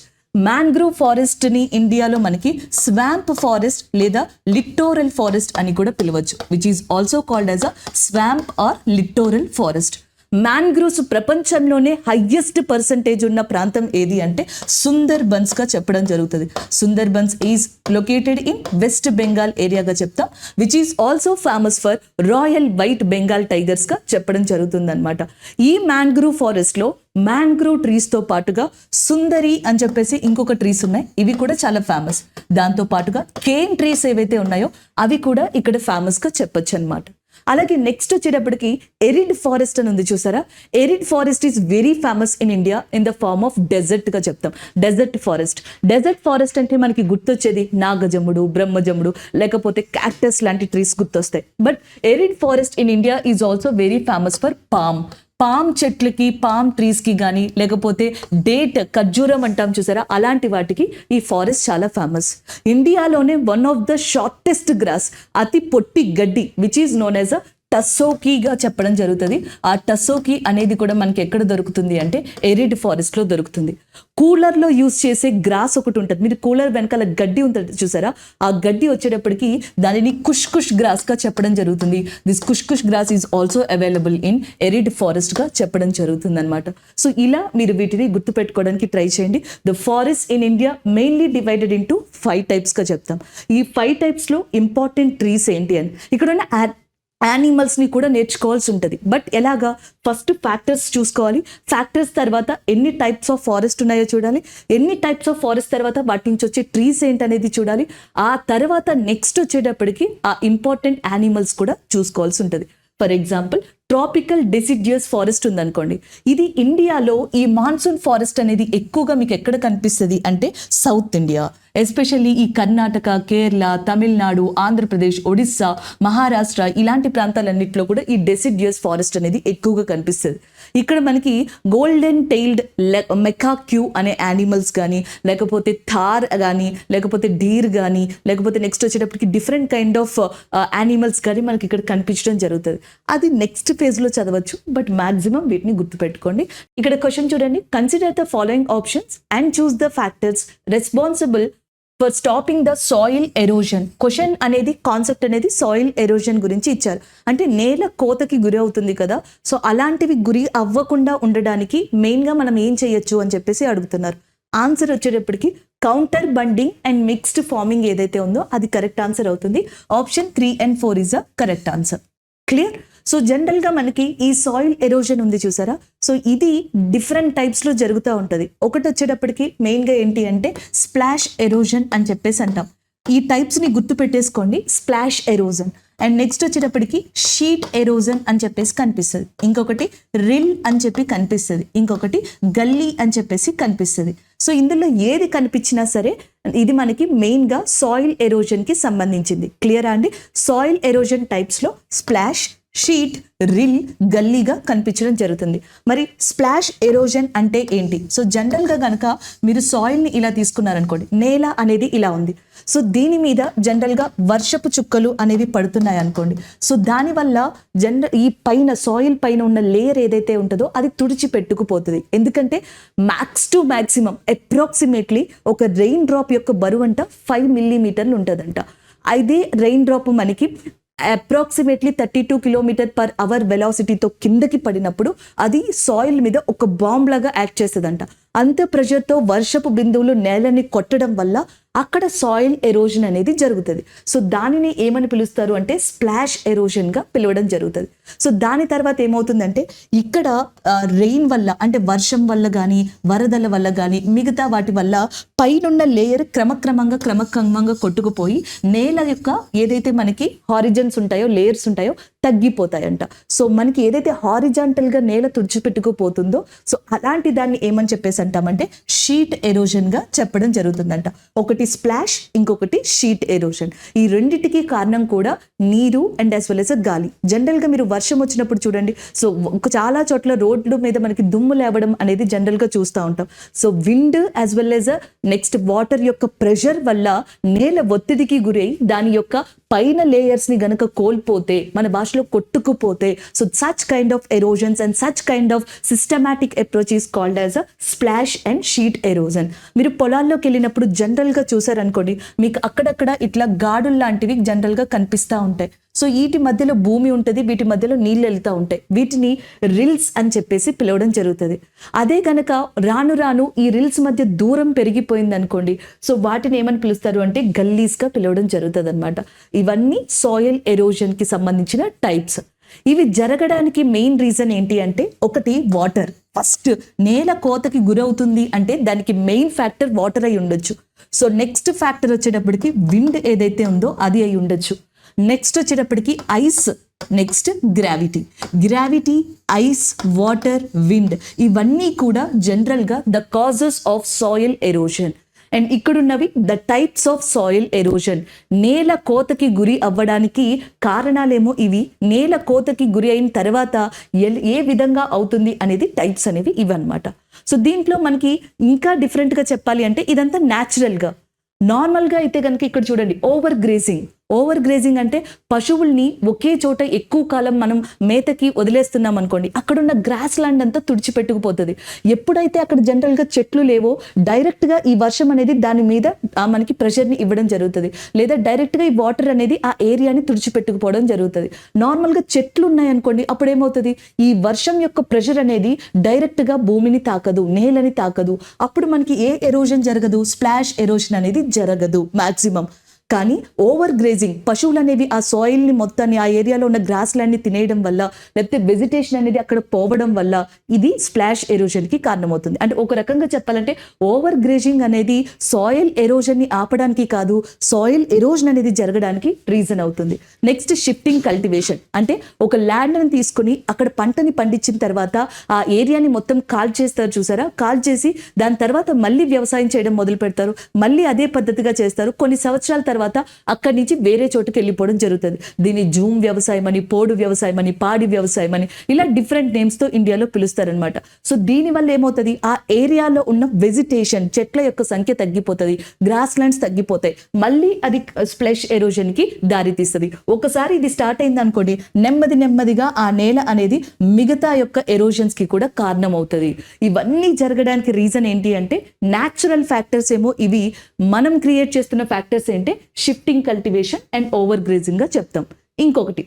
మ్యాంగ్రూవ్ ఫారెస్ట్ ని ఇండియాలో మనకి స్వాంప్ ఫారెస్ట్ లేదా లిట్టోరల్ ఫారెస్ట్ అని కూడా పిలవచ్చు, which is also called as a swamp or littoral forest. Mangroves ప్రపంచంలోనే హైయెస్ట్ పర్సంటేజ్ ఉన్న ప్రాంతం ఏది అంటే సుందర్ బన్స్ గా చెప్పడం జరుగుతుంది. Sundarbans is located in West Bengal ఏరియాగా చెప్తాం, which is also famous for royal white Bengal tigers గా చెప్పడం జరుగుతుంది అనమాట. ఈ మ్యాంగ్రూవ్ ఫారెస్ట్ లో మ్యాంగ్రూవ్ ట్రీస్ తో పాటుగా సుందరి అని చెప్పేసి ఇంకొక ట్రీస్ ఉన్నాయి, ఇవి కూడా చాలా ఫేమస్. దాంతో పాటుగా కేన్ ట్రీస్ ఏవైతే ఉన్నాయో అవి కూడా ఇక్కడ ఫేమస్ గా చెప్పొచ్చు అనమాట. అలాగే నెక్స్ట్ వచ్చేటప్పటికి ఎరిడ్ ఫారెస్ట్ అని ఉంది చూసారా. Arid forest is very famous in India in the form of desert గా చెప్తాం. Dessert forest. డెజర్ట్ ఫారెస్ట్ అంటే మనకి గుర్తొచ్చేది నాగజముడు, బ్రహ్మజముడు, లేకపోతే క్యాక్టస్ లాంటి ట్రీస్ గుర్తొస్తాయి. But arid forest in India is also very famous for palm. Palm చెట్లకి, పామ్ ట్రీస్కి కానీ, లేకపోతే డేట్, ఖర్జూరం అంటాం చూసారా, అలాంటి వాటికి ఈ ఫారెస్ట్ చాలా ఫేమస్. ఇండియాలోనే one of the shortest grass, అతి పొట్టి గడ్డి, which is known as a టస్సోకీగా చెప్పడం జరుగుతుంది. ఆ టస్సోకీ అనేది కూడా మనకి ఎక్కడ దొరుకుతుంది అంటే ఎరిడ్ ఫారెస్ట్ లో దొరుకుతుంది. కూలర్ లో యూస్ చేసే గ్రాస్ ఒకటి ఉంటుంది, మీరు కూలర్ వెనకాల గడ్డి ఉంటుంది చూసారా, ఆ గడ్డి వచ్చేటప్పటికి దానిని కుష్ కుష్ గ్రాస్ గా చెప్పడం జరుగుతుంది. This khus khus grass is also available in arid forest గా చెప్పడం జరుగుతుంది అనమాట. సో ఇలా మీరు వీటిని గుర్తుపెట్టుకోవడానికి ట్రై చేయండి. The forest in India mainly divided into 5 types గా చెప్తాం. ఈ 5 types లో ఇంపార్టెంట్ ట్రీస్ ఏంటి అని, ఇక్కడ ఉన్న యానిమల్స్ని కూడా నేర్చుకోవాల్సి ఉంటుంది. బట్ ఎలాగా, ఫస్ట్ ఫ్యాక్టర్స్ చూసుకోవాలి, ఫ్యాక్టర్స్ తర్వాత ఎన్ని టైప్స్ ఆఫ్ ఫారెస్ట్ ఉన్నాయో చూడాలి, ఎన్ని టైప్స్ ఆఫ్ ఫారెస్ట్ తర్వాత వాటి నుంచి వచ్చే ట్రీస్ ఏంటనేది చూడాలి, ఆ తర్వాత నెక్స్ట్ వచ్చేటప్పటికి ఆ ఇంపార్టెంట్ యానిమల్స్ కూడా చూసుకోవాల్సి ఉంటుంది. For example tropical deciduous forest ఉందనుకోండి, ఇది ఇండియాలో ఈ మాన్సూన్ ఫారెస్ట్ అనేది ఎక్కువగా మీకు ఎక్కడ కనిపిస్తుంది అంటే సౌత్ ఇండియా, ఎస్పెషల్లీ ఈ కర్ణాటక, కేరళ, తమిళనాడు, ఆంధ్రప్రదేశ్, ఒడిస్సా, మహారాష్ట్ర ఇలాంటి ప్రాంతాలన్నింటిలో కూడా ఈ డెసిడ్యూస్ ఫారెస్ట్ అనేది ఎక్కువగా కనిపిస్తుంది. ఇక్కడ మనకి గోల్డెన్ టెయిల్డ్ మెకాక్యూ అనే యానిమల్స్ కానీ, లేకపోతే థార్ కానీ, లేకపోతే డీర్ కానీ, లేకపోతే నెక్స్ట్ వచ్చేటప్పటికి డిఫరెంట్ కైండ్ ఆఫ్ యానిమల్స్ కానీ మనకి ఇక్కడ కనిపించడం జరుగుతుంది. అది నెక్స్ట్ ఫేజ్లో చదవచ్చు, బట్ మాక్సిమం వీటిని గుర్తుపెట్టుకోండి. ఇక్కడ క్వశ్చన్ చూడండి, consider the following options and choose the factors responsible for stopping the soil erosion. Question అనేది కాన్సెప్ట్ అనేది సాయిల్ ఎరోజన్ గురించి ఇచ్చారు, అంటే నేల కోతకి గురి అవుతుంది కదా, సో అలాంటివి గురి అవ్వకుండా ఉండడానికి మెయిన్గా మనం ఏం చేయొచ్చు అని చెప్పేసి అడుగుతున్నారు. ఆన్సర్ వచ్చేటప్పటికి counter bunding and mixed farming ఏదైతే ఉందో అది కరెక్ట్ ఆన్సర్ అవుతుంది. Option 3 and 4 is a correct answer. Clear? So జనరల్గా మనకి ఈ సాయిల్ ఎరోజన్ ఉంది చూసారా, సో ఇది డిఫరెంట్ టైప్స్లో జరుగుతూ ఉంటుంది. ఒకటి వచ్చేటప్పటికి మెయిన్గా ఏంటి అంటే స్ప్లాష్ ఎరోజన్ అని చెప్పేసి అంటాం. ఈ టైప్స్ని గుర్తు పెట్టేసుకోండి, స్ప్లాష్ ఎరోజన్. అండ్ నెక్స్ట్ వచ్చేటప్పటికి షీట్ ఎరోజన్ అని చెప్పేసి కనిపిస్తుంది, ఇంకొకటి రిల్ అని చెప్పి కనిపిస్తుంది, ఇంకొకటి గల్లీ అని చెప్పేసి కనిపిస్తుంది. సో ఇందులో ఏది కనిపించినా సరే ఇది మనకి మెయిన్గా సాయిల్ ఎరోజన్కి సంబంధించింది. క్లియరా అండి? సాయిల్ ఎరోజన్ టైప్స్లో స్ప్లాష్, షీట్, రిల్, గల్లీగా కనిపించడం జరుగుతుంది. మరి స్ప్లాష్ ఎరోజన్ అంటే ఏంటి? సో జనరల్గా కనుక మీరు సాయిల్ని ఇలా తీసుకున్నారనుకోండి, నేల అనేది ఇలా ఉంది, సో దీని మీద జనరల్గా వర్షపు చుక్కలు అనేవి పడుతున్నాయి అనుకోండి, సో దానివల్ల ఈ పైన సాయిల్ పైన ఉన్న లేయర్ ఏదైతే ఉంటుందో అది తుడిచి పెట్టుకుపోతుంది. ఎందుకంటే మ్యాక్స్ టు మ్యాక్సిమం అప్రాక్సిమేట్లీ ఒక రెయిన్ డ్రాప్ యొక్క బరువు అంట 5 millimeters ఉంటుందంట. అదే రెయిన్ డ్రాప్ మనకి అప్రాక్సిమేట్లీ 32 km/h వెలాసిటీతో కిందకి పడినప్పుడు అది సాయిల్ మీద ఒక బాంబ్ లాగా యాక్ట్ చేస్తుందంట. అంత ప్రెషర్తో వర్షపు బిందువులు నేలని కొట్టడం వల్ల అక్కడ సాయిల్ ఎరోజన్ అనేది జరుగుతుంది. సో దానిని ఏమని పిలుస్తారు అంటే స్ప్లాష్ ఎరోజన్గా పిలవడం జరుగుతుంది. సో దాని తర్వాత ఏమవుతుందంటే ఇక్కడ రెయిన్ వల్ల అంటే వర్షం వల్ల కానీ, వరదల వల్ల కానీ, మిగతా వాటి వల్ల పైనున్న లేయర్ క్రమక్రమంగా కొట్టుకుపోయి నేల యొక్క ఏదైతే మనకి హారిజన్స్ ఉంటాయో, లేయర్స్ ఉంటాయో తగ్గిపోతాయంట. సో మనకి ఏదైతే హారిజాంటల్గా నేల తుడిచిపెట్టుకుపోతుందో సో అలాంటి దాన్ని ఏమని చెప్పేసి అంటామంటే షీట్ ఎరోజన్గా చెప్పడం జరుగుతుందంట. ఒకటి స్ప్లాష్, ఇంకొకటి షీట్ ఎరోజన్. ఈ రెండిటికి కారణం కూడా నీరు అండ్ యాజ్ వెల్ యాజ్ గాలి. జనరల్గా మీరు వర్షం వచ్చినప్పుడు చూడండి, సో చాలా చోట్ల రోడ్ల మీద మనకి దుమ్ము లేవడం అనేది జనరల్గా చూస్తూ ఉంటాం. So wind as well as next water యొక్క ప్రెషర్ వల్ల నేల ఒత్తిడికి గురై దాని యొక్క పైన లేయర్స్ ని గనక కోల్పోతే, మన భాషలో కొట్టుకుపోతే, so such kind of erosions and such kind of systematic approach is called as a splash and sheet erosion. మీరు పొలాల్లోకి వెళ్ళినప్పుడు జనరల్గా చూసారనుకోండి, మీకు అక్కడక్కడ ఇట్లా గాడులు లాంటివి జనరల్గా కనిపిస్తూ ఉంటాయి. సో వీటి మధ్యలో భూమి ఉంటుంది, వీటి మధ్యలో నీళ్ళు వెళ్తూ ఉంటాయి, వీటిని రిల్స్ అని చెప్పేసి పిలవడం జరుగుతుంది. అదే కనుక రాను రాను ఈ రిల్స్ మధ్య దూరం పెరిగిపోయింది అనుకోండి, సో వాటిని ఏమని పిలుస్తారు అంటే గల్లీస్గా పిలవడం జరుగుతుంది అనమాట. ఇవన్నీ సాయిల్ ఎరోజన్కి సంబంధించిన టైప్స్. ఇవి జరగడానికి మెయిన్ రీజన్ ఏంటి అంటే ఒకటి వాటర్. ఫస్ట్ నేల కోతకి గురవుతుంది అంటే దానికి మెయిన్ ఫ్యాక్టర్ వాటర్ అయి ఉండొచ్చు. సో నెక్స్ట్ ఫ్యాక్టర్ వచ్చేటప్పటికి విండ్ ఏదైతే ఉందో అది అయి ఉండొచ్చు. నెక్స్ట్ వచ్చేటప్పటికి ice, next gravity, ice, water, wind ఇవన్నీ కూడా జనరల్గా the causes of soil erosion. And ఇక్కడున్నవి the types of soil erosion. నేల కోతకి గురి అవ్వడానికి కారణాలేమో ఇవి, నేల కోతకి గురి అయిన తర్వాత ఏ విధంగా అవుతుంది అనేది టైప్స్ అనేవి ఇవన్నమాట. సో దీంట్లో మనకి ఇంకా డిఫరెంట్గా చెప్పాలి అంటే ఇదంతా న్యాచురల్గా. నార్మల్గా అయితే కనుక ఇక్కడ చూడండి, ఓవర్ గ్రేజింగ్ అంటే పశువుల్ని ఒకే చోట ఎక్కువ కాలం మనం మేతకి వదిలేస్తున్నాం అనుకోండి, అక్కడున్న గ్రాస్ ల్యాండ్ అంతా తుడిచిపెట్టుకుపోతుంది. ఎప్పుడైతే అక్కడ జనరల్గా చెట్లు లేవో డైరెక్ట్గా ఈ వర్షం అనేది దాని మీద మనకి ప్రెషర్ని ఇవ్వడం జరుగుతుంది, లేదా డైరెక్ట్గా ఈ వాటర్ అనేది ఆ ఏరియాని తుడిచిపెట్టుకుపోవడం జరుగుతుంది. నార్మల్గా చెట్లు ఉన్నాయనుకోండి, అప్పుడు ఏమవుతుంది, ఈ వర్షం యొక్క ప్రెషర్ అనేది డైరెక్ట్గా భూమిని తాకదు, నేలని తాకదు. అప్పుడు మనకి ఏ ఎరోజన్ జరగదు, స్ప్లాష్ ఎరోషన్ అనేది జరగదు మ్యాక్సిమం. కానీ ఓవర్ గ్రేజింగ్, పశువులు అనేవి ఆ సాయిల్ని మొత్తాన్ని, ఆ ఏరియాలో ఉన్న గ్రాస్ ల్యాండ్ని తినేయడం వల్ల, లేకపోతే వెజిటేషన్ అనేది అక్కడ పోవడం వల్ల ఇది స్ప్లాష్ ఎరోజన్కి కారణమవుతుంది. అంటే ఒక రకంగా చెప్పాలంటే ఓవర్ గ్రేజింగ్ అనేది సాయిల్ ఎరోజన్ని ఆపడానికి కాదు, సాయిల్ ఎరోజన్ అనేది జరగడానికి రీజన్ అవుతుంది. నెక్స్ట్ షిఫ్టింగ్ కల్టివేషన్ అంటే ఒక ల్యాండ్ని తీసుకుని అక్కడ పంటని పండించిన తర్వాత ఆ ఏరియాని మొత్తం కాల్ చేస్తారు చూసారా, కాల్ చేసి దాని తర్వాత మళ్ళీ వ్యవసాయం చేయడం మొదలు పెడతారు, మళ్ళీ అదే పద్ధతిగా చేస్తారు. కొన్ని సంవత్సరాల తర్వాత అక్కడి నుంచి వేరే చోటుకి వెళ్ళిపోవడం జరుగుతుంది. దీన్ని జూమ్ వ్యవసాయం అని, పోడు వ్యవసాయం అని, పాడి వ్యవసాయం అని, ఇలా డిఫరెంట్ నేమ్స్ తో ఇండియాలో పిలుస్తారనమాట. సో దీనివల్ల ఏమవుతుంది, ఆ ఏరియాలో ఉన్న వెజిటేషన్, చెట్ల యొక్క సంఖ్య తగ్గిపోతుంది, గ్రాస్ ల్యాండ్స్ తగ్గిపోతాయి, మళ్ళీ అది స్ప్లాష్ ఎరోజన్ కి దారితీస్తుంది. ఒకసారి ఇది స్టార్ట్ అయింది అనుకోండి, నెమ్మదిగా ఆ నేల అనేది మిగతా యొక్క ఎరోజన్స్ కి కూడా కారణం అవుతుంది. ఇవన్నీ జరగడానికి రీజన్ ఏంటి అంటే న్యాచురల్ ఫ్యాక్టర్స్ ఏమో ఇవి, మనం క్రియేట్ చేస్తున్న ఫ్యాక్టర్స్ ఏంటి, shifting cultivation and over grazing గా చెప్తాం. ఇంకొకటి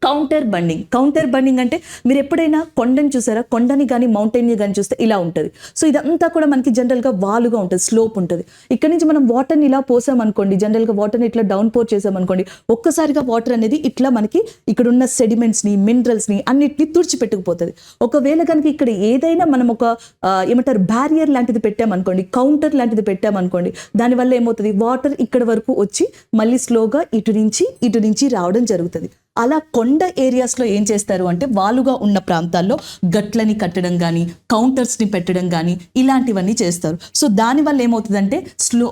కౌంటర్ బండింగ్. కౌంటర్ బండింగ్ అంటే మీరు ఎప్పుడైనా కొండని చూసారా, కొండని కానీ మౌంటైన్ని కానీ చూస్తే ఇలా ఉంటుంది. సో ఇదంతా కూడా మనకి జనరల్గా వాలుగా ఉంటుంది, స్లోప్ ఉంటుంది. ఇక్కడ నుంచి మనం వాటర్ని ఇలా పోసామనుకోండి, జనరల్గా వాటర్ని ఇట్లా డౌన్ పోర్ చేసామనుకోండి, ఒక్కసారిగా వాటర్ అనేది ఇట్లా మనకి ఇక్కడ ఉన్న సెడిమెంట్స్ని, మినరల్స్ని అన్నిటిని తుడిచిపెట్టుకుపోతుంది. ఒకవేళ కనుక ఇక్కడ ఏదైనా మనం ఒక ఏమంటారు బ్యారియర్ లాంటిది పెట్టామనుకోండి, కౌంటర్ లాంటిది పెట్టామనుకోండి, దానివల్ల ఏమవుతుంది, వాటర్ ఇక్కడ వరకు వచ్చి మళ్ళీ స్లోగా ఇటు నుంచి రావడం జరుగుతుంది. అలా కొండ ఏరియాస్లో ఏం చేస్తారు అంటే వాలుగా ఉన్న ప్రాంతాల్లో గట్లని కట్టడం కానీ, కౌంటర్స్ని పెట్టడం కానీ ఇలాంటివన్నీ చేస్తారు. సో దానివల్ల ఏమవుతుందంటే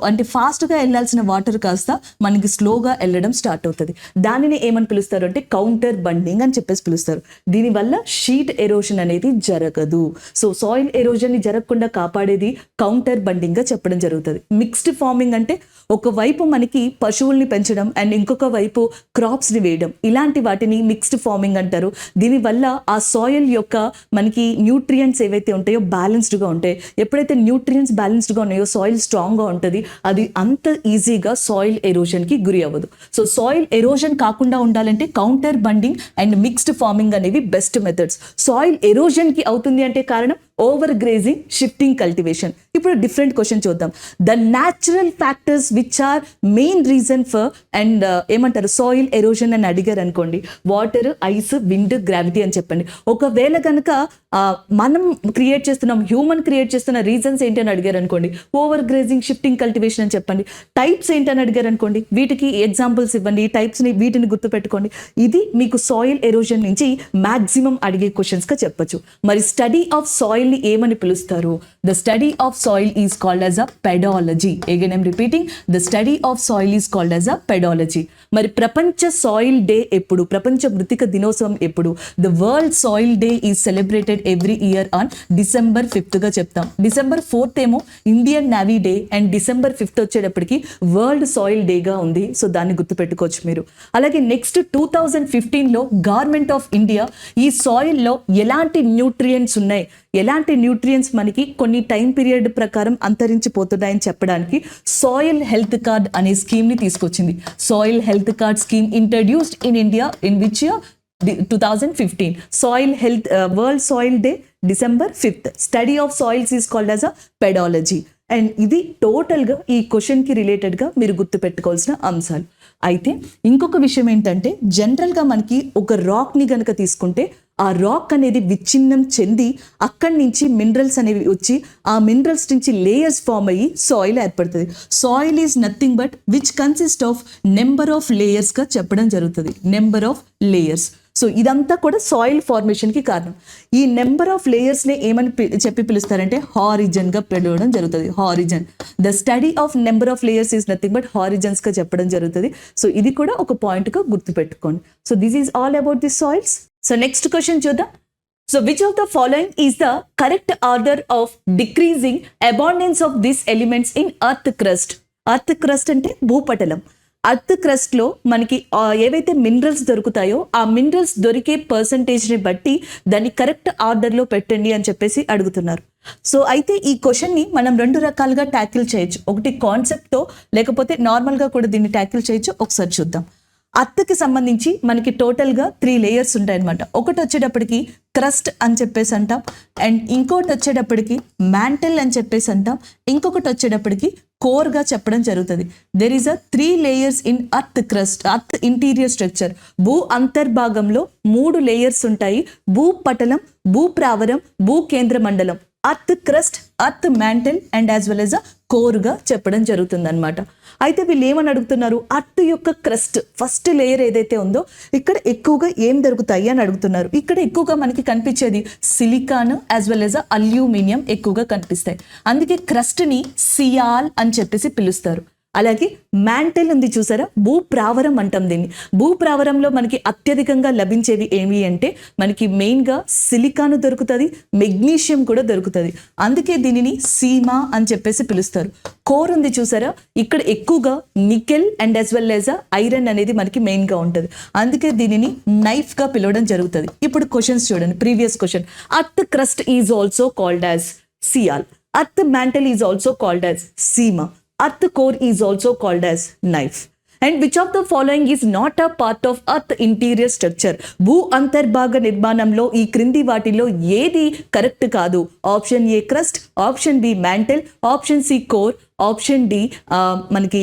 అంటే ఫాస్ట్గా వెళ్ళాల్సిన వాటర్ కాస్త మనకి స్లోగా వెళ్ళడం స్టార్ట్ అవుతుంది. దానిని ఏమని పిలుస్తారు అంటే కౌంటర్ బండింగ్ అని చెప్పేసి పిలుస్తారు. దీనివల్ల షీట్ ఎరోషన్ అనేది జరగదు. సో సాయిల్ ఎరోజన్ని జరగకుండా కాపాడేది కౌంటర్ బండింగ్గా చెప్పడం జరుగుతుంది. మిక్స్డ్ ఫార్మింగ్ అంటే ఒకవైపు మనకి పశువుల్ని పెంచడం అండ్ ఇంకొక వైపు క్రాప్స్ని వేయడం, ఇలాంటి వాటిని మిక్స్డ్ ఫార్మింగ్ అంటారు. దీనివల్ల ఆ సాయిల్ యొక్క మనకి న్యూట్రియంట్స్ ఏవైతే ఉంటాయో బ్యాలెన్స్డ్గా ఉంటాయి. ఎప్పుడైతే న్యూట్రియంట్స్ బ్యాలెన్స్డ్గా ఉన్నాయో సాయిల్ స్ట్రాంగ్గా ఉంటుంది, అది అంత ఈజీగా సాయిల్ ఎరోజన్కి గురి అవ్వదు. సో సాయిల్ ఎరోజన్ కాకుండా ఉండాలంటే contour bunding and mixed farming అనేవి బెస్ట్ మెథడ్స్. సాయిల్ ఎరోజన్కి అవుతుంది అంటే కారణం ఓవర్ గ్రేజింగ్, షిఫ్టింగ్ కల్టివేషన్. ఇప్పుడు డిఫరెంట్ క్వశ్చన్ చూద్దాం. The natural factors which are main reason for and ఏమంటారు సాయిల్ ఎరోజన్ అని అడిగారు అనుకోండి, వాటర్, ఐస్, విండ్, గ్రావిటీ అని చెప్పండి. ఒకవేళ కనుక మనం క్రియేట్ చేస్తున్నాం, హ్యూమన్ క్రియేట్ చేస్తున్న రీజన్స్ ఏంటి అని అడిగారు అనుకోండి, ఓవర్ గ్రేజింగ్, షిఫ్టింగ్ కల్టివేషన్ అని చెప్పండి. టైప్స్ ఏంటని అడిగారు అనుకోండి, వీటికి ఎగ్జాంపుల్స్ ఇవ్వండి, ఈ టైప్స్ని వీటిని గుర్తుపెట్టుకోండి. ఇది మీకు సాయిల్ ఎరోజన్ నుంచి మ్యాక్సిమం అడిగే క్వశ్చన్స్గా చెప్పొచ్చు. మరి స్టడీ ఆఫ్ సాయిల్ ని ఏమని పిలుస్తారు? The study of soil is called as a pedology. Again I'm repeating, the study of soil is called as a pedology. మరి ప్రపంచ సాయిల్ డే ఎప్పుడు, ప్రపంచ మృతిక దినోత్సవం ఎప్పుడు? The world soil day is celebrated every year on December 5th గా చెప్తాం. December 4th ఏమో Indian navy day and December 5th వచ్చేటప్పటికి వరల్డ్ సాయిల్ డేగా ఉంది. సో దాన్ని గుర్తుపెట్టుకోవచ్చు మీరు. అలాగే నెక్స్ట్ 2015లో గవర్నమెంట్ ఆఫ్ ఇండియా ఈ సాయిల్లో ఎలాంటి న్యూట్రియంట్స్ ఉన్నాయి, ఎలాంటి న్యూట్రియంట్స్ మనకి కొన్ని టైం పీరియడ్ ప్రకారం అంతరించిపోతున్నాయని చెప్పడానికి సాయిల్ హెల్త్ కార్డ్ అనే స్కీమ్ ని తీసుకొచ్చింది. Soil health card scheme introduced in India in which year 2015. Soil health world soil day December 5th. Study of soils is called as a pedology. And ఇది టోటల్గా ఈ క్వశ్చన్కి రిలేటెడ్గా మీరు గుర్తుపెట్టుకోవాల్సిన అంశాలు. అయితే ఇంకొక విషయం ఏంటంటే జనరల్గా మనకి ఒక రాక్ని కనుక తీసుకుంటే ఆ రాక్ అనేది విచ్ఛిన్నం చెంది అక్కడి నుంచి మినరల్స్ అనేవి వచ్చి ఆ మినరల్స్ నుంచి లేయర్స్ ఫామ్ అయ్యి సాయిల్ ఏర్పడుతుంది. Soil is nothing but which consist of number of లేయర్స్గా చెప్పడం జరుగుతుంది. Number of layers. సో ఇదంతా కూడా సాయిల్ ఫార్మేషన్కి కారణం. ఈ నెంబర్ ఆఫ్ లేయర్స్ని ఏమని చెప్పి పిలుస్తారంటే హారిజన్గా పిలవడం జరుగుతుంది. Horizon. The study of number of layers is nothing but హారిజన్స్గా చెప్పడం జరుగుతుంది. సో ఇది కూడా ఒక పాయింట్గా గుర్తుపెట్టుకోండి. So this is all about the soils. So next question చూద్దాం. So which of the following is the correct order of decreasing abundance of these elements in earth crust? Earth crust అంటే భూపటలం. Earth crust లో మనకి ఏవైతే minerals దొరుకుతాయో ఆ minerals దొరికే percentage ని బట్టి దాన్ని కరెక్ట్ ఆర్డర్ లో పెట్టండి అని చెప్పేసి అడుగుతున్నారు. సో అయితే ఈ క్వశ్చన్ ని మనం 2 రకాలుగా ట్యాకిల్ చేయొచ్చు. ఒకటి కాన్సెప్ట్ తో, లేకపోతే నార్మల్ గా కూడా దీన్ని ట్యాకిల్ చేయొచ్చు. ఒకసారి చూద్దాం. అర్త్కి సంబంధించి మనకి టోటల్గా 3 లేయర్స్ ఉంటాయన్నమాట. ఒకటి వచ్చేటప్పటికి క్రస్ట్ అని చెప్పేసి అంటాం, అండ్ ఇంకోటి వచ్చేటప్పటికి మ్యాంటల్ అని చెప్పేసి అంటాం, ఇంకొకటి వచ్చేటప్పటికి కోర్గా చెప్పడం జరుగుతుంది. There is 3 layers in earth crust, earth interior structure. భూ అంతర్భాగంలో 3 లేయర్స్ ఉంటాయి. భూపటలం, భూప్రావరం, భూకేంద్ర మండలం. Earth crust, earth mantle and as well as కోర్గా చెప్పడం జరుగుతుంది అనమాట. అయితే వీళ్ళు ఏమని అడుగుతున్నారు, అర్త్ యొక్క క్రస్ట్ ఫస్ట్ లేయర్ ఏదైతే ఉందో ఇక్కడ ఎక్కువగా ఏం దొరుకుతాయి అని అడుగుతున్నారు. ఇక్కడ ఎక్కువగా మనకి కనిపించేది silicon as well as aluminium ఎక్కువగా కనిపిస్తాయి. అందుకే క్రస్ట్ని సియాల్ అని చెప్పేసి పిలుస్తారు. అలాగే మ్యాంటల్ ఉంది చూసారా, భూప్రావరం అంటాం దీన్ని. భూప్రావరంలో మనకి అత్యధికంగా లభించేవి ఏమి అంటే మనకి మెయిన్గా సిలికాను దొరుకుతుంది, మెగ్నీషియం కూడా దొరుకుతుంది. అందుకే దీనిని సీమా అని చెప్పేసి పిలుస్తారు. కోర్ ఉంది చూసారా, ఇక్కడ ఎక్కువగా nickel and as well as iron అనేది మనకి మెయిన్గా ఉంటుంది. అందుకే దీనిని నైఫ్గా పిలవడం జరుగుతుంది. ఇప్పుడు క్వశ్చన్స్ చూడండి. Previous question, earth crust is also called as Sial, earth mantle is also called as Seema, Earth core is also called as knife. And which of the following is not a part of earth interior structure? భూ అంతర్భాగ నిర్మాణంలో ఈ క్రింది వాటిలో ఏది correct కాదు? Option A crust, option B mantle, option C core, option D మనకి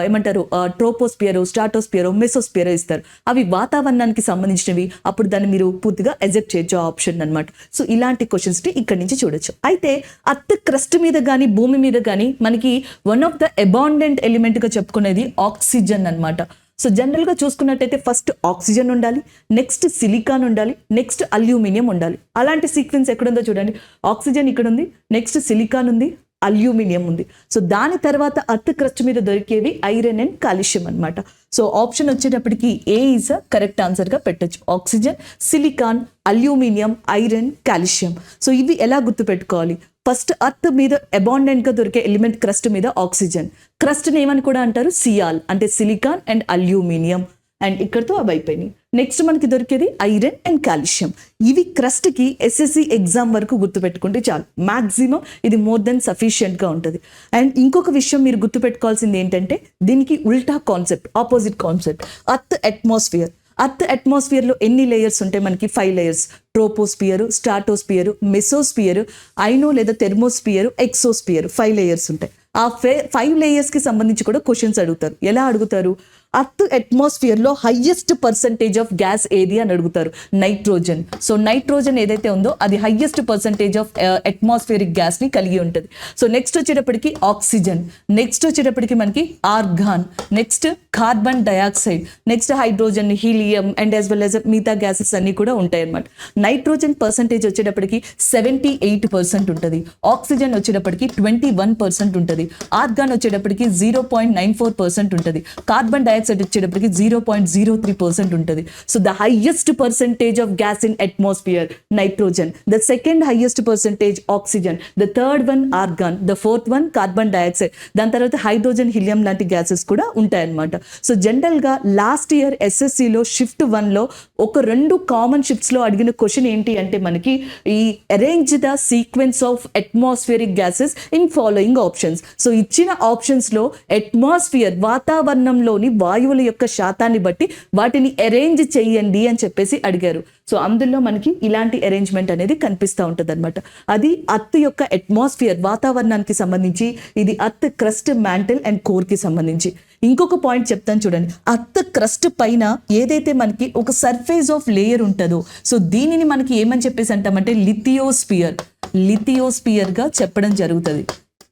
ఏమంటారు ట్రోపోస్పియరో, స్ట్రాటోస్పియరో, మెసోస్పియరో ఇస్తారు. అవి వాతావరణానికి సంబంధించినవి. అప్పుడు దాన్ని మీరు పూర్తిగా ఎజెక్ట్ చేయొచ్చు ఆప్షన్ అనమాట. సో ఇలాంటి క్వశ్చన్స్ ని ఇక్కడి నుంచి చూడొచ్చు. అయితే అర్త్ క్రస్ట్ మీద కానీ భూమి మీద కానీ మనకి one of the abundant element గా చెప్పుకునేది ఆక్సిజన్ అనమాట. సో జనరల్గా చూసుకున్నట్టయితే ఫస్ట్ ఆక్సిజన్ ఉండాలి, నెక్స్ట్ సిలికాన్ ఉండాలి, నెక్స్ట్ అల్యూమినియం ఉండాలి. అలాంటి సీక్వెన్స్ ఎక్కడుందో చూడండి. ఆక్సిజన్ ఇక్కడ ఉంది, నెక్స్ట్ సిలికాన్ ఉంది, అల్యూమినియం ఉంది. సో దాని తర్వాత అర్త్ క్రస్ట్ మీద దొరికేవి ఐరన్ అండ్ కాల్షియం అనమాట. సో ఆప్షన్ వచ్చేటప్పటికి ఏ ఈజ్ అ కరెక్ట్ ఆన్సర్గా పెట్టచ్చు. Oxygen, silicon, aluminium, iron, calcium. So ఇవి ఎలా గుర్తుపెట్టుకోవాలి? ఫస్ట్ అర్త్ మీద అబాండెంట్గా దొరికే ఎలిమెంట్ క్రస్ట్ మీద ఆక్సిజన్. క్రస్ట్ని ఏమని కూడా అంటారు? సియాల్, అంటే సిలికాన్ అండ్ అల్యూమినియం. అండ్ ఇక్కడతో అవి అయిపోయినాయి. నెక్స్ట్ మనకి దొరికేది ఐరన్ అండ్ కాల్షియం. ఇవి క్రస్ట్కి ఎస్ఎస్సి ఎగ్జామ్ వరకు గుర్తుపెట్టుకుంటే చాలు. మ్యాక్సిమం ఇది మోర్ దెన్ సఫిషియెంట్గా ఉంటుంది. అండ్ ఇంకొక విషయం మీరు గుర్తుపెట్టుకోవాల్సింది ఏంటంటే దీనికి ఉల్టా concept, opposite concept. Earth atmosphere. Earth అట్మాస్ఫియర్లో ఎన్ని లేయర్స్ ఉంటాయి? మనకి 5 layers. Troposphere, stratosphere, mesosphere, iono లేదా థెర్మోస్పియర్, ఎక్సోస్పియర్. 5 లేయర్స్ ఉంటాయి. ఆ 5 లేయర్స్కి సంబంధించి కూడా క్వశ్చన్స్ అడుగుతారు. ఎలా అడుగుతారు? అర్త్ అట్మాస్ఫియర్లో హైయెస్ట్ పర్సంటేజ్ ఆఫ్ గ్యాస్ ఏది అని అడుగుతారు. నైట్రోజన్. సో నైట్రోజన్ ఏదైతే ఉందో అది హైయెస్ట్ పర్సంటేజ్ ఆఫ్ అట్మాస్ఫియరిక్ గ్యాస్ని కలిగి ఉంటుంది. సో నెక్స్ట్ వచ్చేటప్పటికి ఆక్సిజన్, నెక్స్ట్ వచ్చేటప్పటికి మనకి organ, next carbon dioxide, next hydrogen, helium and as well as మిగతా గ్యాసెస్ అన్ని కూడా ఉంటాయి అన్నమాట. నైట్రోజన్ పర్సంటేజ్ వచ్చేటప్పటికి 78% ఉంటుంది. ఆక్సిజన్ వచ్చేటప్పటికి 21% ఉంటుంది. ఆర్గాన్ వచ్చేటప్పటికి 0.94% ఉంటుంది. కార్బన్ డయాక్సైడ్ వచ్చేటప్పటికి 0.03% ఉంటుంది. So the highest percentage of gas in atmosphere nitrogen, the second highest percentage oxygen, the third one organ, the fourth one carbon dioxide, దాని తర్వాత హైడ్రోజన్, హీలియం లాంటి గ్యాసెస్ కూడా ఉంటాయన్నమాట. సో జనరల్గా లాస్ట్ ఇయర్ ఎస్ఎస్సిలో షిఫ్ట్ 1లో ఒక 2 common షిఫ్ట్స్లో అడిగిన question ఏంటి అంటే మనకి ఈ arrange the sequence of atmospheric gases in following options. So ఇచ్చిన ఆప్షన్స్లో అట్మాస్ఫియర్ వాతావరణంలోని వాయువుల యొక్క శాతాన్ని బట్టి వాటిని అరేంజ్ చేయండి అని చెప్పేసి అడిగారు. సో అందులో మనకి ఇలాంటి అరేంజ్మెంట్ అనేది కనిపిస్తూ ఉంటుంది అనమాట. అది అర్త్ యొక్క అట్మాస్ఫియర్ వాతావరణానికి సంబంధించి, ఇది అర్త్ క్రస్ట్, మ్యాంటల్ అండ్ కోర్కి సంబంధించి. ఇంకొక పాయింట్ చెప్తాను చూడండి. అర్త్ క్రస్ట్ పైన ఏదైతే మనకి ఒక సర్ఫేస్ ఆఫ్ లేయర్ ఉంటుందో, సో దీనిని మనకి ఏమని చెప్పేసి అంటామంటే లిథియోస్పియర్గా చెప్పడం జరుగుతుంది.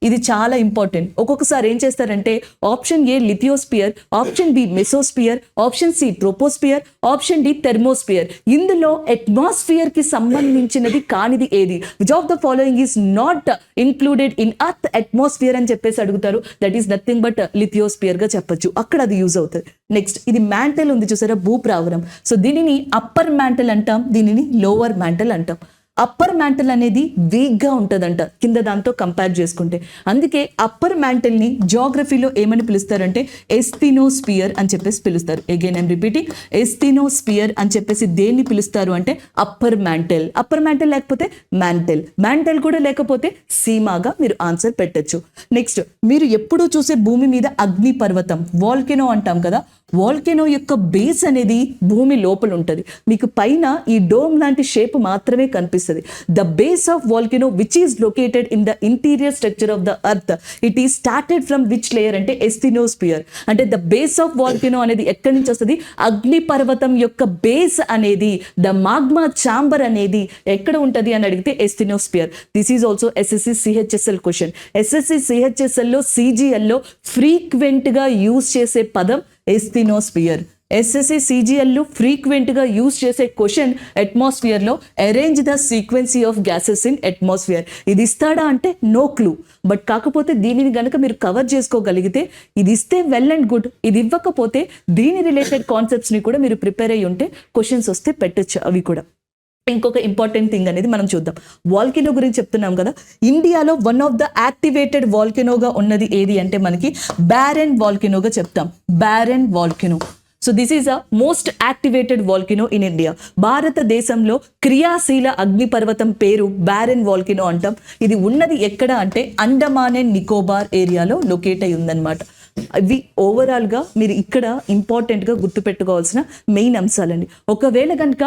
ఇది చాలా ఇంపార్టెంట్. ఒక్కొక్కసారి ఏం చేస్తారంటే option A lithosphere, option B mesosphere, option C troposphere, option D thermosphere. ఇందులో అట్మాస్ఫియర్ కి సంబంధించినది కానిది ఏది? Which of the following is not included in earth atmosphere అని చెప్పేసి అడుగుతారు. That is nothing but lithosphere గా చెప్పొచ్చు. అక్కడ అది యూజ్ అవుతుంది. నెక్స్ట్ ఇది మ్యాంటల్ ఉంది చూసారా, భూప్రావరం. సో దీనిని అప్పర్ మ్యాంటల్ అంటాం, దీనిని లోవర్ మ్యాంటల్ అంటాం. అప్పర్ మ్యాంటల్ అనేది వీక్గా ఉంటుందంట కింద దాంతో కంపేర్ చేసుకుంటే. అందుకే అప్పర్ మ్యాంటల్ని జాగ్రఫీలో ఏమని పిలుస్తారంటే ఎస్థినోస్పియర్ అని చెప్పేసి పిలుస్తారు. అగైన్ ఐమ్ రిపీటింగ్, ఎస్థినోస్పియర్ అని చెప్పేసి దేన్ని పిలుస్తారు అంటే అప్పర్ మ్యాంటల్. అప్పర్ మ్యాంటల్ లేకపోతే మ్యాంటల్, మ్యాంటల్ కూడా లేకపోతే సీమాగా మీరు ఆన్సర్ పెట్టచ్చు. నెక్స్ట్, మీరు ఎప్పుడూ చూసే భూమి మీద అగ్ని పర్వతం వాల్కెనో అంటాం కదా, వాల్కెనో యొక్క బేస్ అనేది భూమి లోపల ఉంటుంది. మీకు పైన ఈ డోమ్ లాంటి షేప్ మాత్రమే కనిపిస్తుంది. The base of volcano which is located in the interior structure of the earth, it is started from which layer అంటే ఎస్థినోస్పియర్. అంటే ద బేస్ ఆఫ్ వాల్కెనో అనేది ఎక్కడి నుంచి వస్తుంది? అగ్ని పర్వతం యొక్క బేస్ అనేది, ద మాగ్మా ఛాంబర్ అనేది ఎక్కడ ఉంటుంది అని అడిగితే asthenosphere. This is also SSC CHSL question. ఎస్ఎస్సి సిహెచ్ఎస్ఎల్లో సిజిఎల్లో ఫ్రీక్వెంట్ గా యూజ్ చేసే పదం ఎస్థినోస్పియర్. ఎస్ఎస్సి సిజిఎల్ ఫ్రీక్వెంట్ గా యూజ్ చేసే క్వశ్చన్ అట్మాస్ఫియర్ లో arrange the sequence of gases in atmosphere. ఇది ఇస్తాడా అంటే నో క్లూ, బట్ కాకపోతే దీనిని గనక మీరు కవర్ చేసుకోగలిగితే ఇది ఇస్తే వెల్ అండ్ గుడ్, ఇది ఇవ్వకపోతే దీని రిలేటెడ్ కాన్సెప్ట్స్ ని కూడా మీరు ప్రిపేర్ అయ్యి ఉంటే క్వశ్చన్స్ వస్తే పెట్టచ్చు అవి కూడా. ఇంకొక ఇంపార్టెంట్ థింగ్ అనేది మనం చూద్దాం. వాల్కెనో గురించి చెప్తున్నాం కదా, ఇండియాలో వన్ ఆఫ్ ద యాక్టివేటెడ్ వాల్కెనోగా ఉన్నది ఏది అంటే మనకి బ్యారెన్ వాల్కెనోగా చెప్తాం. Barren volcano. So this is a most activated volcano in India. భారతదేశంలో క్రియాశీల అగ్నిపర్వతం పేరు బ్యారెన్ వాల్కెనో అంటాం. ఇది ఉన్నది ఎక్కడ అంటే అండమాన్ అండ్ నికోబార్ ఏరియాలో లొకేట్ అయి ఉందన్నమాట. ఇవి ఓవరాల్గా మీరు ఇక్కడ ఇంపార్టెంట్గా గుర్తుపెట్టుకోవాల్సిన మెయిన్ అంశాలండి. ఒకవేళ కనుక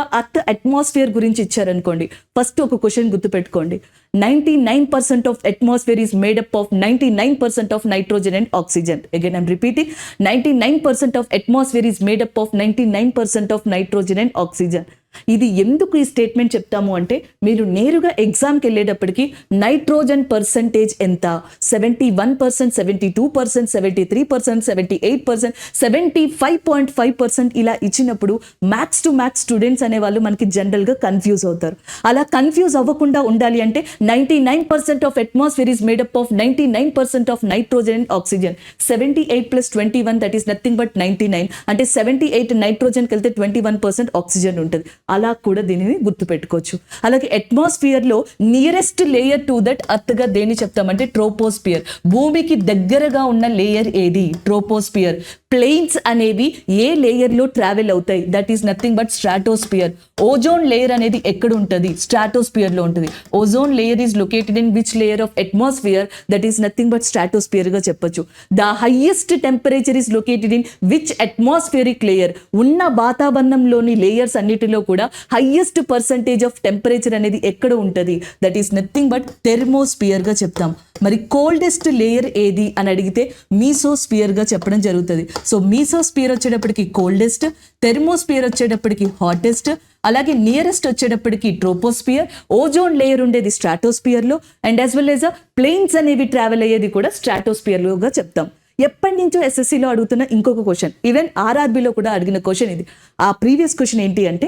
అట్మాస్ఫియర్ గురించి ఇచ్చారనుకోండి, ఫస్ట్ ఒక క్వశ్చన్ గుర్తుపెట్టుకోండి. 99% of atmosphere is made up of 99% of nitrogen and oxygen. Again, I'm repeating, 99% of atmosphere is made up of 99% of nitrogen and oxygen. ఇది ఎందుకు ఈ స్టేట్మెంట్ చెప్తాము అంటే మీరు నేరుగా ఎగ్జామ్కి వెళ్ళేటప్పటికి నైట్రోజన్ పర్సంటేజ్ ఎంత, 71%, 72%, 73%, 78%, 75.5% ఇలా ఇచ్చినప్పుడు మ్యాథ్స్ టు మ్యాథ్స్ స్టూడెంట్స్ అనే వాళ్ళు మనకి జనరల్గా కన్ఫ్యూజ్ అవుతారు. అలా కన్ఫ్యూజ్ అవ్వకుండా ఉండాలి అంటే 99% of atmosphere is made up of 99% of nitrogen and oxygen. 78 + 21 that is nothing but 99. అంటే 78 నైట్రోజన్కి వెళ్తే 21% ఆక్సిజన్ ఉంటుంది. అలా కూడా దీనిని గుర్తుపెట్టుకోవచ్చు. అలాగే అట్మాస్ఫియర్ లో nearest layer to that earth గా దేని చెప్తామంటే ట్రోపోస్పియర్. భూమికి దగ్గరగా ఉన్న లేయర్ ఏది? ట్రోపోస్పియర్. ప్లెయిన్స్ అనేవి ఏ లేయర్ లో ట్రావెల్ అవుతాయి? That is nothing but stratosphere. Ozone layer అనేది ఎక్కడ ఉంటుంది? స్ట్రాటోస్పియర్ లో ఉంటుంది. Ozone layer is located in which layer of atmosphere? That is nothing but stratosphere గా చెప్పొచ్చు. The highest temperature is located in which atmospheric layer? ఉన్న వాతావరణంలోని layers అన్నిటిలో కూడా హైయెస్ట్ పర్సంటేజ్ ఆఫ్ టెంపరేచర్ అనేది ఎక్కడ ఉంటుంది? దట్ ఈస్ నథింగ్ బట్ థెర్మోస్పియర్ గా చెప్తాం. మరి కోల్డెస్ట్ లేయర్ ఏది అని అడిగితే మీసోస్పియర్ గా చెప్పడం జరుగుతుంది. సో మీసోస్పియర్ వచ్చేటప్పటికి కోల్డెస్ట్, థెర్మోస్పియర్ వచ్చేటప్పటికి హాటెస్ట్, అలాగే నియరెస్ట్ వచ్చేటప్పటికి ట్రోపోస్పియర్, ఓజోన్ లేయర్ ఉండేది స్ట్రాటోస్పియర్ లో, and as well as plains అనేవి ట్రావెల్ అయ్యేది కూడా స్ట్రాటోస్పియర్ లోగా చెప్తాం. ఎప్పటి నుంచో ఎస్ఎస్సిలో అడుగుతున్న ఇంకొక క్వశ్చన్, ఈవెన్ ఆర్ఆర్బిలో కూడా అడిగిన క్వశ్చన్ ఇది. ఆ ప్రీవియస్ క్వశ్చన్ ఏంటి అంటే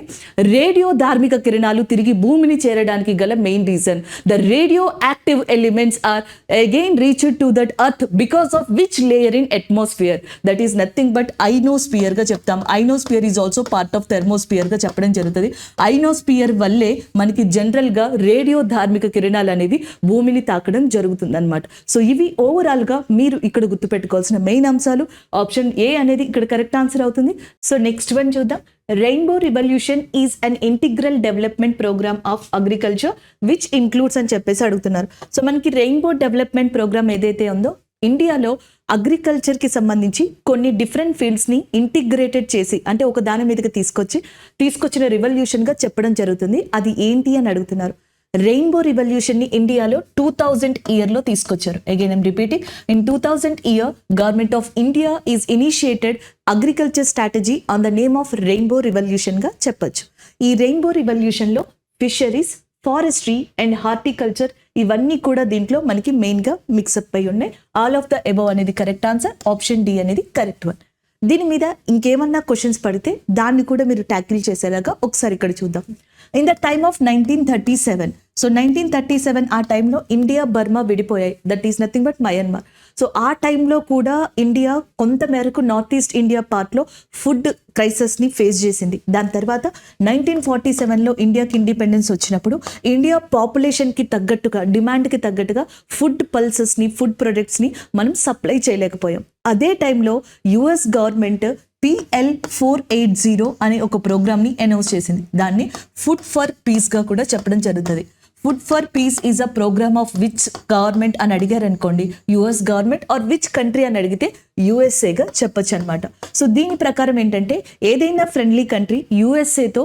రేడియో ధార్మిక కిరణాలు తిరిగి భూమిని చేరడానికి గల main reason. The radioactive elements are again reached to that earth because of which layer in atmosphere? That is nothing but ionosphere గా చెప్తాం. Ionosphere is also part of thermosphere గా చెప్పడం జరుగుతుంది. ఐనోస్పియర్ వల్లే మనకి జనరల్ గా radio ధార్మిక కిరణాలు అనేవి భూమిని తాకడం జరుగుతుంది అనమాట. సో ఇవి ఓవరాల్ గా మీరు ఇక్కడ గుర్తుపెట్టుకోవాలి మెయిన్ అంశాలు. ఆప్షన్ ఏ అనేది ఇక్కడ కరెక్ట్ ఆన్సర్ అవుతుంది. సో నెక్స్ట్ వన్ చూద్దాం. Rainbow revolution is an integral development programme of agriculture which includes అని చెప్పేసి అడుగుతున్నారు. సో మనకి రెయిన్బో డెవలప్మెంట్ ప్రోగ్రామ్ ఏదైతే ఉందో ఇండియాలో అగ్రికల్చర్కి సంబంధించి కొన్ని డిఫరెంట్ ఫీల్డ్స్ని ఇంటిగ్రేటెడ్ చేసి, అంటే ఒక దాని మీదకి తీసుకొచ్చిన రివల్యూషన్గా చెప్పడం జరుగుతుంది. అది ఏంటి అని అడుగుతున్నారు. రెయిన్బో రివల్యూషన్ ని ఇండియాలో 2000 ఇయర్లో తీసుకొచ్చారు. Again I'm repeating, in 2000 year government of India is initiated agriculture strategy on the name of rainbow revolution గా చెప్పొచ్చు. ఈ రెయిన్బో రివల్యూషన్ లో ఫిషరీస్, ఫారెస్ట్రీ అండ్ హార్టికల్చర్ ఇవన్నీ కూడా దీంట్లో మనకి మెయిన్ గా మిక్సప్ అయి ఉన్నాయి. ఆల్ ఆఫ్ ద అబవ్ అనేది కరెక్ట్ ఆన్సర్. ఆప్షన్ డి అనేది కరెక్ట్ వన్. దీని మీద ఇంకేమన్నా క్వశ్చన్స్ పడితే దాన్ని కూడా మీరు ట్యాకిల్ చేసేలాగా ఒకసారి ఇక్కడ చూద్దాం. In the time of 1937, so 1937 ఆ టైంలో ఇండియా బర్మా విడిపోయాయి. That is nothing but Myanmar. So ఆ టైంలో కూడా ఇండియా కొంత మేరకు నార్త్ ఈస్ట్ ఇండియా పార్ట్లో ఫుడ్ క్రైసిస్ని ఫేస్ చేసింది. దాని తర్వాత 1947లో ఇండియాకి ఇండిపెండెన్స్ వచ్చినప్పుడు ఇండియా పాపులేషన్కి తగ్గట్టుగా, డిమాండ్కి తగ్గట్టుగా ఫుడ్ పల్సెస్ని, ఫుడ్ ప్రొడక్ట్స్ని మనం సప్లై చేయలేకపోయాం. అదే టైంలో యుఎస్ గవర్నమెంట్ PL480 అనే ఒక ప్రోగ్రామ్ని అనౌన్స్ చేసింది. దాన్ని ఫుడ్ ఫర్ పీస్గా కూడా చెప్పడం జరుగుతుంది. Food for peace is a programme of which government అని అడిగారు అనుకోండి, US government, or which country అని అడిగితే యుఎస్ఏగా చెప్పొచ్చు అనమాట. సో దీని ప్రకారం ఏంటంటే ఏదైనా ఫ్రెండ్లీ కంట్రీ యుఎస్ఏతో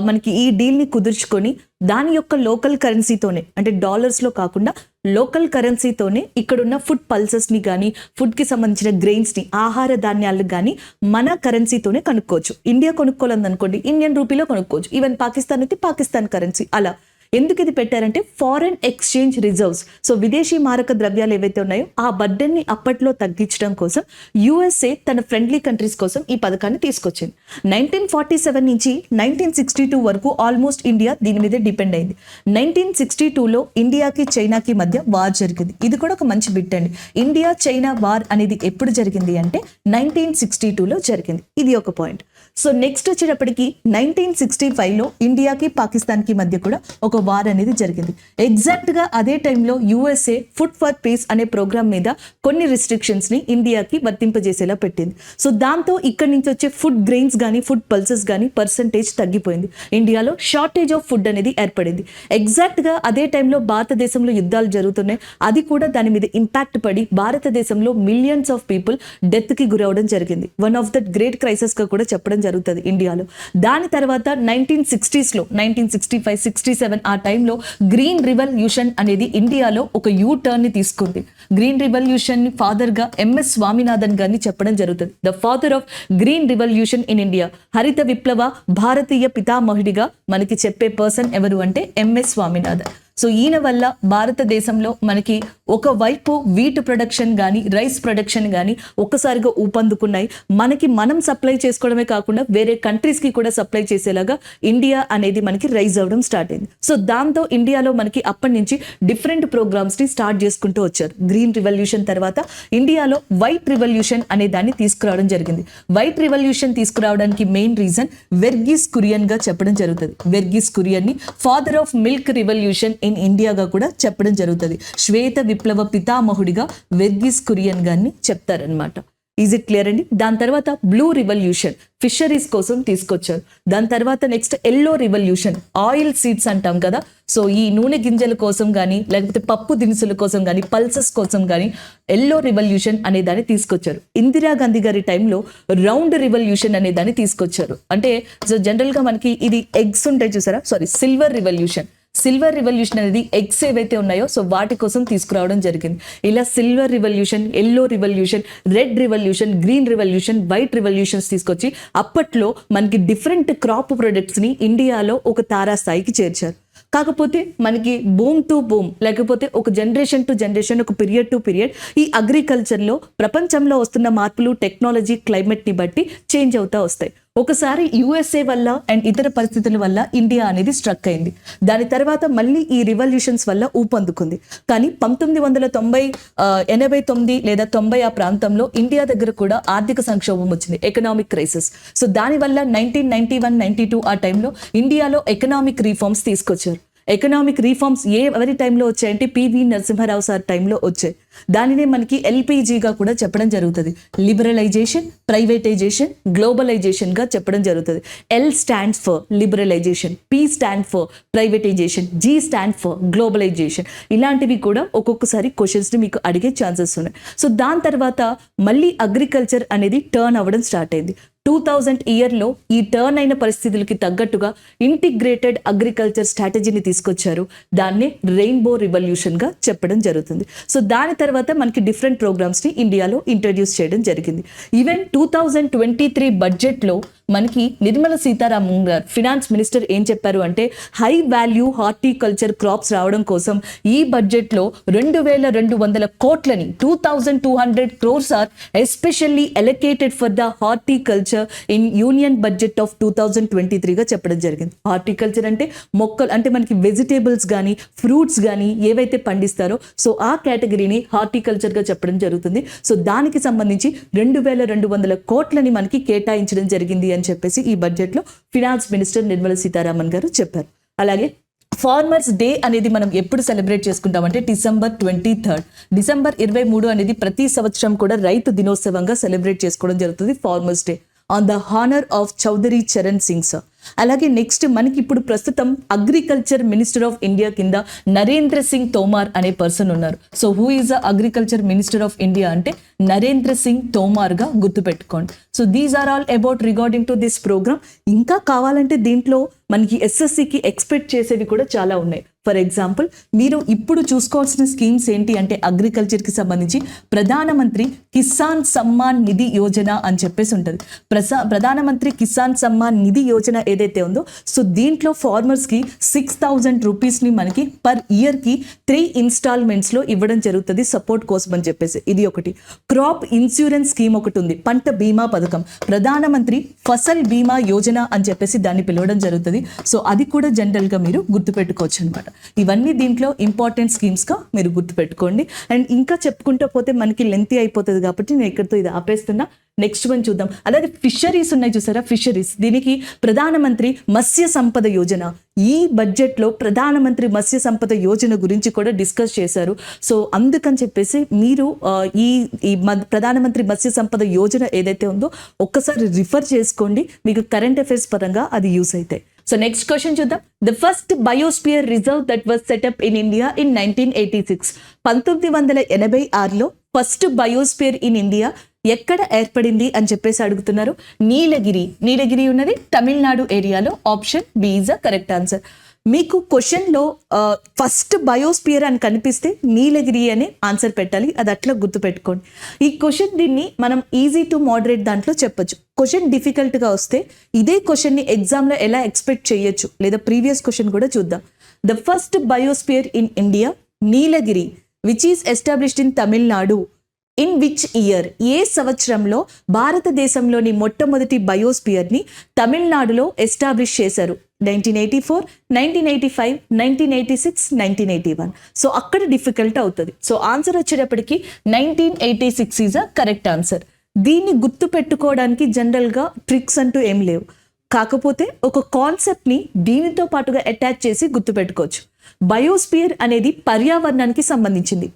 మనకి ఈ డీల్ని కుదుర్చుకొని దాని యొక్క లోకల్ కరెన్సీతోనే, అంటే డాలర్స్లో కాకుండా లోకల్ కరెన్సీతోనే ఇక్కడున్న ఫుడ్ పల్సెస్ని కానీ, ఫుడ్కి సంబంధించిన గ్రెయిన్స్ని, ఆహార ధాన్యాలు కానీ మన కరెన్సీతోనే కొనుక్కోవచ్చు. ఇండియా కొనుక్కోవాలనుకోండి ఇండియన్ రూపీలో కొనుక్కోవచ్చు. ఈవెన్ పాకిస్తాన్ అయితే పాకిస్తాన్ కరెన్సీ. అలా ఎందుకు ఇది పెట్టారంటే ఫారెన్ ఎక్స్చేంజ్ రిజర్వ్స్, సో విదేశీ మారక ద్రవ్యాలు ఏవైతే ఉన్నాయో ఆ బర్డెన్ని అప్పట్లో తగ్గించడం కోసం యుఎస్ఏ తన ఫ్రెండ్లీ కంట్రీస్ కోసం ఈ పథకాన్ని తీసుకొచ్చింది. 1947 నుంచి 1962 వరకు ఆల్మోస్ట్ ఇండియా దీని మీదే డిపెండ్ అయింది. 1962లో ఇండియాకి చైనాకి మధ్య వార్ జరిగింది. ఇది కూడా ఒక మంచి బిట్ అండి. ఇండియా చైనా వార్ అనేది ఎప్పుడు జరిగింది అంటే 1962లో జరిగింది. ఇది ఒక పాయింట్. సో నెక్స్ట్ వచ్చేటప్పటికి 1965లో ఇండియాకి పాకిస్తాన్కి మధ్య కూడా ఒక వార్ అనేది జరిగింది. ఎగ్జాక్ట్గా అదే టైంలో యుఎస్ఏ ఫుడ్ ఫర్ పీస్ అనే ప్రోగ్రామ్ మీద కొన్ని రిస్ట్రిక్షన్స్ని ఇండియాకి వర్తింపజేసేలా పెట్టింది. సో దాంతో ఇక్కడి నుంచి వచ్చే ఫుడ్ గ్రెయిన్స్ కానీ, ఫుడ్ పల్సెస్ కానీ పర్సంటేజ్ తగ్గిపోయింది. ఇండియాలో షార్టేజ్ ఆఫ్ ఫుడ్ అనేది ఏర్పడింది. ఎగ్జాక్ట్గా అదే టైంలో భారతదేశంలో యుద్ధాలు జరుగుతున్నాయి. అది కూడా దాని మీద ఇంపాక్ట్ పడి భారతదేశంలో మిలియన్స్ ఆఫ్ పీపుల్ డెత్కి గురవడం జరిగింది. వన్ ఆఫ్ ద గ్రేట్ క్రైసిస్గా కూడా చెప్పడం జరుగుతుంది ఇండియాలో. దాని తర్వాత 1960స్లో 1965, 67 ఆ టైంలో గ్రీన్ రివల్యూషన్ అనేది ఇండియాలో ఒక యూ టర్న్ ని తీసుకుంది. గ్రీన్ రివల్యూషన్ ఫాదర్గా MS స్వామినాథన్ గారిని చెప్పడం జరుగుతుంది. The father of green revolution in India, హరిత విప్లవ భారతీయ పితామహుడిగా మనకి చెప్పే పర్సన్ ఎవరు అంటే MS స్వామినాథన్. సో ఈయన వల్ల భారతదేశంలో మనకి ఒకవైపు వీట్ ప్రొడక్షన్ కానీ, రైస్ ప్రొడక్షన్ కానీ ఒక్కసారిగా ఊపందుకున్నాయి. మనకి మనం సప్లై చేసుకోవడమే కాకుండా వేరే కంట్రీస్కి కూడా సప్లై చేసేలాగా ఇండియా అనేది మనకి రైజ్ అవ్వడం స్టార్ట్ అయింది. సో దాంతో ఇండియాలో మనకి అప్పటి నుంచి డిఫరెంట్ ప్రోగ్రామ్స్ని స్టార్ట్ చేసుకుంటూ వచ్చారు. గ్రీన్ రివల్యూషన్ తర్వాత ఇండియాలో వైట్ రివల్యూషన్ అనే దాన్ని తీసుకురావడం జరిగింది. వైట్ రివల్యూషన్ తీసుకురావడానికి మెయిన్ రీజన్ వెర్గీస్ కురియన్గా చెప్పడం జరుగుతుంది. వెర్గీస్ కురియన్ని father of milk revolution in ఇండియాగా కూడా చెప్పడం జరుగుతుంది. శ్వేత విప్లవ పితామహుడిగా వెర్గీస్ కురియన్ గారిని చెప్తారనమాట. ఈజ్ ఇట్ క్లియర్ అండి? దాని తర్వాత బ్లూ రివల్యూషన్ ఫిషరీస్ కోసం తీసుకొచ్చారు. దాని తర్వాత next yellow revolution, oil seeds అంటాం కదా, సో ఈ నూనె గింజల కోసం కానీ, లేకపోతే పప్పు దినుసుల కోసం కానీ, పల్సెస్ కోసం కానీ ఎల్లో రివల్యూషన్ అనే దాన్ని తీసుకొచ్చారు. ఇందిరాగాంధీ గారి టైంలో రౌండ్ రివల్యూషన్ అనే దాన్ని తీసుకొచ్చారు. అంటే సో జనరల్గా మనకి ఇది ఎగ్స్ ఉంటాయి చూసారా, సిల్వర్ రివల్యూషన్. సిల్వర్ రివల్యూషన్ అనేది ఎగ్స్ ఏవైతే ఉన్నాయో సో వాటి కోసం తీసుకురావడం జరిగింది. ఇలా silver revolution, yellow revolution, red revolution, green revolution, white revolutions తీసుకొచ్చి అప్పట్లో మనకి డిఫరెంట్ క్రాప్ ప్రొడక్ట్స్ని ఇండియాలో ఒక తారాస్థాయికి చేర్చారు. కాకపోతే మనకి బూమ్ టు బూమ్, లేకపోతే ఒక జనరేషన్ టు జనరేషన్, ఒక పీరియడ్ టు పీరియడ్ ఈ అగ్రికల్చర్లో ప్రపంచంలో వస్తున్న మార్పులు, టెక్నాలజీ, క్లైమేట్ని బట్టి చేంజ్ అవుతూ వస్తాయి. ఒకసారి యుఎస్ఏ వల్ల అండ్ ఇతర పరిస్థితుల వల్ల ఇండియా అనేది స్ట్రక్ అయింది. దాని తర్వాత మళ్ళీ ఈ రివల్యూషన్స్ వల్ల ఊపందుకుంది. కానీ 1989 లేదా 90 ఆ ప్రాంతంలో ఇండియా దగ్గర కూడా ఆర్థిక సంక్షోభం వచ్చింది, ఎకనామిక్ క్రైసిస్. సో దానివల్ల 1991-92 ఆ టైంలో ఇండియాలో ఎకనామిక్ రీఫార్మ్స్ తీసుకొచ్చారు. ఎకనామిక్ రీఫార్మ్స్ ఎవరి టైంలో వచ్చాయంటే PV నరసింహారావు సార్ టైంలో వచ్చాయి. దానినే మనకి LPGగా కూడా చెప్పడం జరుగుతుంది. లిబరలైజేషన్, ప్రైవేటైజేషన్, గ్లోబలైజేషన్గా చెప్పడం జరుగుతుంది. L stands for liberalisation, P stand for privatisation, G stand for globalisation. ఇలాంటివి కూడా ఒక్కొక్కసారి క్వశ్చన్స్ని మీకు అడిగే ఛాన్సెస్ ఉన్నాయి. సో దాని తర్వాత మళ్ళీ అగ్రికల్చర్ అనేది టర్న్ అవ్వడం స్టార్ట్ అయింది. 2000 ఇయర్లో ఈ టర్న్ అయిన పరిస్థితులకి తగ్గట్టుగా ఇంటిగ్రేటెడ్ అగ్రికల్చర్ స్ట్రాటజీని తీసుకొచ్చారు. దాన్ని రెయిన్బో రివల్యూషన్గా చెప్పడం జరుగుతుంది. సో దాని తర్వాత మనకి డిఫరెంట్ ప్రోగ్రామ్స్ని ఇండియాలో ఇంట్రడ్యూస్ చేయడం జరిగింది. ఈవెన్ 2023 బడ్జెట్లో మనకి నిర్మలా సీతారామన్ గారు ఫినాన్స్ మినిస్టర్ ఏం చెప్పారు అంటే హై వాల్యూ హార్టికల్చర్ క్రాప్స్ రావడం కోసం ఈ బడ్జెట్లో 2,200 కోట్లని 2,200 crores are especially allocated for the horticulture in union budget of 2023గా చెప్పడం జరిగింది. హార్టికల్చర్ అంటే మొక్కలు అంటే మనకి వెజిటేబుల్స్ కానీ ఫ్రూట్స్ కానీ ఏవైతే పండిస్తారో సో ఆ కేటగిరీని హార్టికల్చర్గా చెప్పడం జరుగుతుంది. సో దానికి సంబంధించి 2,200 కోట్లని మనకి కేటాయించడం జరిగింది అని చెప్పేసి ఈ బడ్జెట్లో ఫినాన్స్ మినిస్టర్ నిర్మలా సీతారామన్ గారు చెప్పారు. అలాగే ఫార్మర్స్ డే అనేది మనం ఎప్పుడు సెలబ్రేట్ చేసుకుంటామంటే December 23rd. December 23 అనేది ప్రతి సంవత్సరం కూడా రైతు దినోత్సవంగా సెలబ్రేట్ చేసుకోవడం జరుగుతుంది. Farmers day on the honour of Chaudhary Charan Singh sir. అలాగే నెక్స్ట్ మనకి ఇప్పుడు ప్రస్తుతం అగ్రికల్చర్ మినిస్టర్ ఆఫ్ ఇండియా కింద నరేంద్ర సింగ్ తోమార్ అనే పర్సన్ ఉన్నారు. So who is a agriculture minister of India అంటే నరేంద్ర సింగ్ తోమార్ గా గుర్తుపెట్టుకోండి. So these are all about regarding to this programme. ఇంకా కావాలంటే దీంట్లో మనకి ఎస్ఎస్సికి ఎక్స్పెక్ట్ చేసేవి కూడా చాలా ఉన్నాయి. ఫర్ ఎగ్జాంపుల్ మీరు ఇప్పుడు చూసుకోవాల్సిన స్కీమ్స్ ఏంటి అంటే అగ్రికల్చర్కి సంబంధించి ప్రధానమంత్రి కిసాన్ సమ్మాన్ నిధి యోజన అని చెప్పేసి ఉంటుంది. ప్రధానమంత్రి కిసాన్ సమ్మాన్ నిధి యోజన ఏదైతే ఉందో సో దీంట్లో ఫార్మర్స్కి 6,000 రూపీస్ని మనకి పర్ ఇయర్కి 3 ఇన్స్టాల్మెంట్స్లో ఇవ్వడం జరుగుతుంది సపోర్ట్ కోసం అని చెప్పేసి. ఇది ఒకటి. క్రాప్ ఇన్సూరెన్స్ స్కీమ్ ఒకటి ఉంది, పంట బీమా పథకం, ప్రధానమంత్రి ఫసల్ బీమా యోజన అని చెప్పేసి దాన్ని పిలవడం జరుగుతుంది. సో అది కూడా జనరల్గా మీరు గుర్తుపెట్టుకోవచ్చు అనమాట. ఇవన్నీ దీంట్లో ఇంపార్టెంట్ స్కీమ్స్గా మీరు గుర్తుపెట్టుకోండి. అండ్ ఇంకా చెప్పుకుంటూ పోతే మనకి లెంతీ అయిపోతుంది కాబట్టి నేను ఇక్కడితో ఇది ఆపేస్తున్నా. నెక్స్ట్ వన్ చూద్దాం. అలాగే ఫిషరీస్ ఉన్నాయి చూసారా, ఫిషరీస్, దీనికి ప్రధానమంత్రి మత్స్య సంపద యోజన. ఈ బడ్జెట్లో ప్రధానమంత్రి మత్స్య సంపద యోజన గురించి కూడా డిస్కస్ చేశారు. సో అందుకని చెప్పేసి మీరు ఈ ప్రధానమంత్రి మత్స్య సంపద యోజన ఏదైతే ఉందో ఒక్కసారి రిఫర్ చేసుకోండి, మీకు కరెంట్ అఫైర్స్ పరంగా అది యూస్ అవుతాయి. సో నెక్స్ట్ క్వశ్చన్ చూద్దాం. The first biosphere reserve that was set up in India in 1986. 1986లో ఫస్ట్ బయోస్పియర్ ఇన్ ఇండియా ఎక్కడ ఏర్పడింది అని చెప్పేసి అడుగుతున్నారు. నీలగిరి ఉన్నది తమిళనాడు ఏరియాలో. Option B is the correct answer. మీకు క్వశ్చన్లో ఫస్ట్ బయోస్పియర్ అని కనిపిస్తే నీలగిరి అనే ఆన్సర్ పెట్టాలి, అది అట్లా గుర్తుపెట్టుకోండి. ఈ క్వశ్చన్ దీన్ని మనం ఈజీ టు మోడరేట్ దాంట్లో చెప్పొచ్చు. క్వశ్చన్ డిఫికల్ట్గా వస్తే ఇదే క్వశ్చన్ని ఎగ్జామ్లో ఎలా ఎక్స్పెక్ట్ చేయొచ్చు లేదా ప్రీవియస్ క్వశ్చన్ కూడా చూద్దాం. The first biosphere in India Nilgiri which is established in Tamil Nadu in which year. ఏ సంవత్సరంలో భారతదేశంలోని మొట్టమొదటి బయోస్పియర్ని తమిళనాడులో ఎస్టాబ్లిష్ చేశారు? 1984, 1985, 1986, 1981. సో అక్కడ డిఫికల్ట్ అవుతుంది. సో ఆన్సర్ వచ్చేటప్పటికి 1986 ఈజ్ అ కరెక్ట్ ఆన్సర్. దీన్ని గుర్తు పెట్టుకోవడానికి జనరల్గా ట్రిక్స్ అంటూ ఏం లేవు, కాకపోతే ఒక కాన్సెప్ట్ని దీనితో పాటుగా అటాచ్ చేసి గుర్తుపెట్టుకోవచ్చు. బయోస్పియర్ అనేది పర్యావరణానికి సంబంధించింది,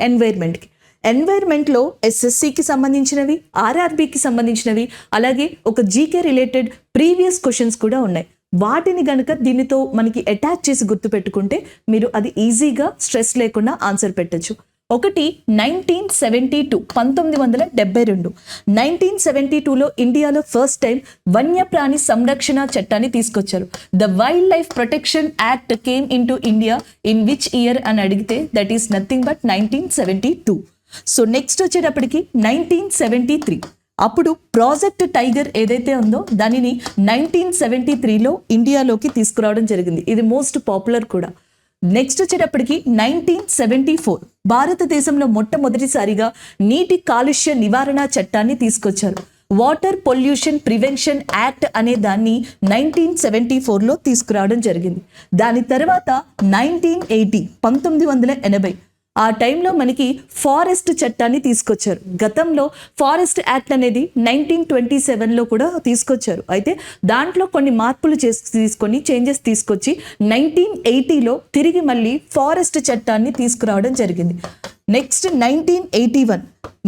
ఎన్వైర్మెంట్లో ఎస్ఎస్సికి సంబంధించినవి, ఆర్ఆర్బికి సంబంధించినవి, అలాగే ఒక జీకే రిలేటెడ్ ప్రీవియస్ క్వశ్చన్స్ కూడా ఉన్నాయి. వాటిని గనుక దీనితో మనకి అటాచ్ చేసి గుర్తుపెట్టుకుంటే మీరు అది ఈజీగా స్ట్రెస్ లేకుండా ఆన్సర్ పెట్టచ్చు. ఒకటి 1972, 1972. 1972లో ఇండియాలో ఫస్ట్ టైం వన్యప్రాణి సంరక్షణ చట్టాన్ని తీసుకొచ్చారు. The wild life protection act came in to India in which year అని అడిగితే that is nothing but 1972. So next వచ్చేటప్పటికి 1973. అప్పుడు ప్రాజెక్ట్ టైగర్ ఏదైతే ఉందో దానిని 1973లో ఇండియాలోకి తీసుకురావడం జరిగింది. ఇది మోస్ట్ పాపులర్ కూడా. నెక్స్ట్ వచ్చేటప్పటికి 1974 భారతదేశంలో మొట్టమొదటిసారిగా నీటి కాలుష్య నివారణ చట్టాన్ని తీసుకొచ్చారు. వాటర్ పొల్యూషన్ ప్రివెన్షన్ యాక్ట్ అనే దాన్ని 1974లో తీసుకురావడం జరిగింది. దాని తర్వాత 1980 ఆ టైంలో మనకి ఫారెస్ట్ చట్టాన్ని తీసుకొచ్చారు. గతంలో ఫారెస్ట్ యాక్ట్ అనేది 1927లో కూడా తీసుకొచ్చారు. అయితే దాంట్లో కొన్ని మార్పులు తీసుకొని చేంజెస్ తీసుకొచ్చి 1980లో తిరిగి మళ్ళీ ఫారెస్ట్ చట్టాన్ని తీసుకురావడం జరిగింది. నెక్స్ట్ 1981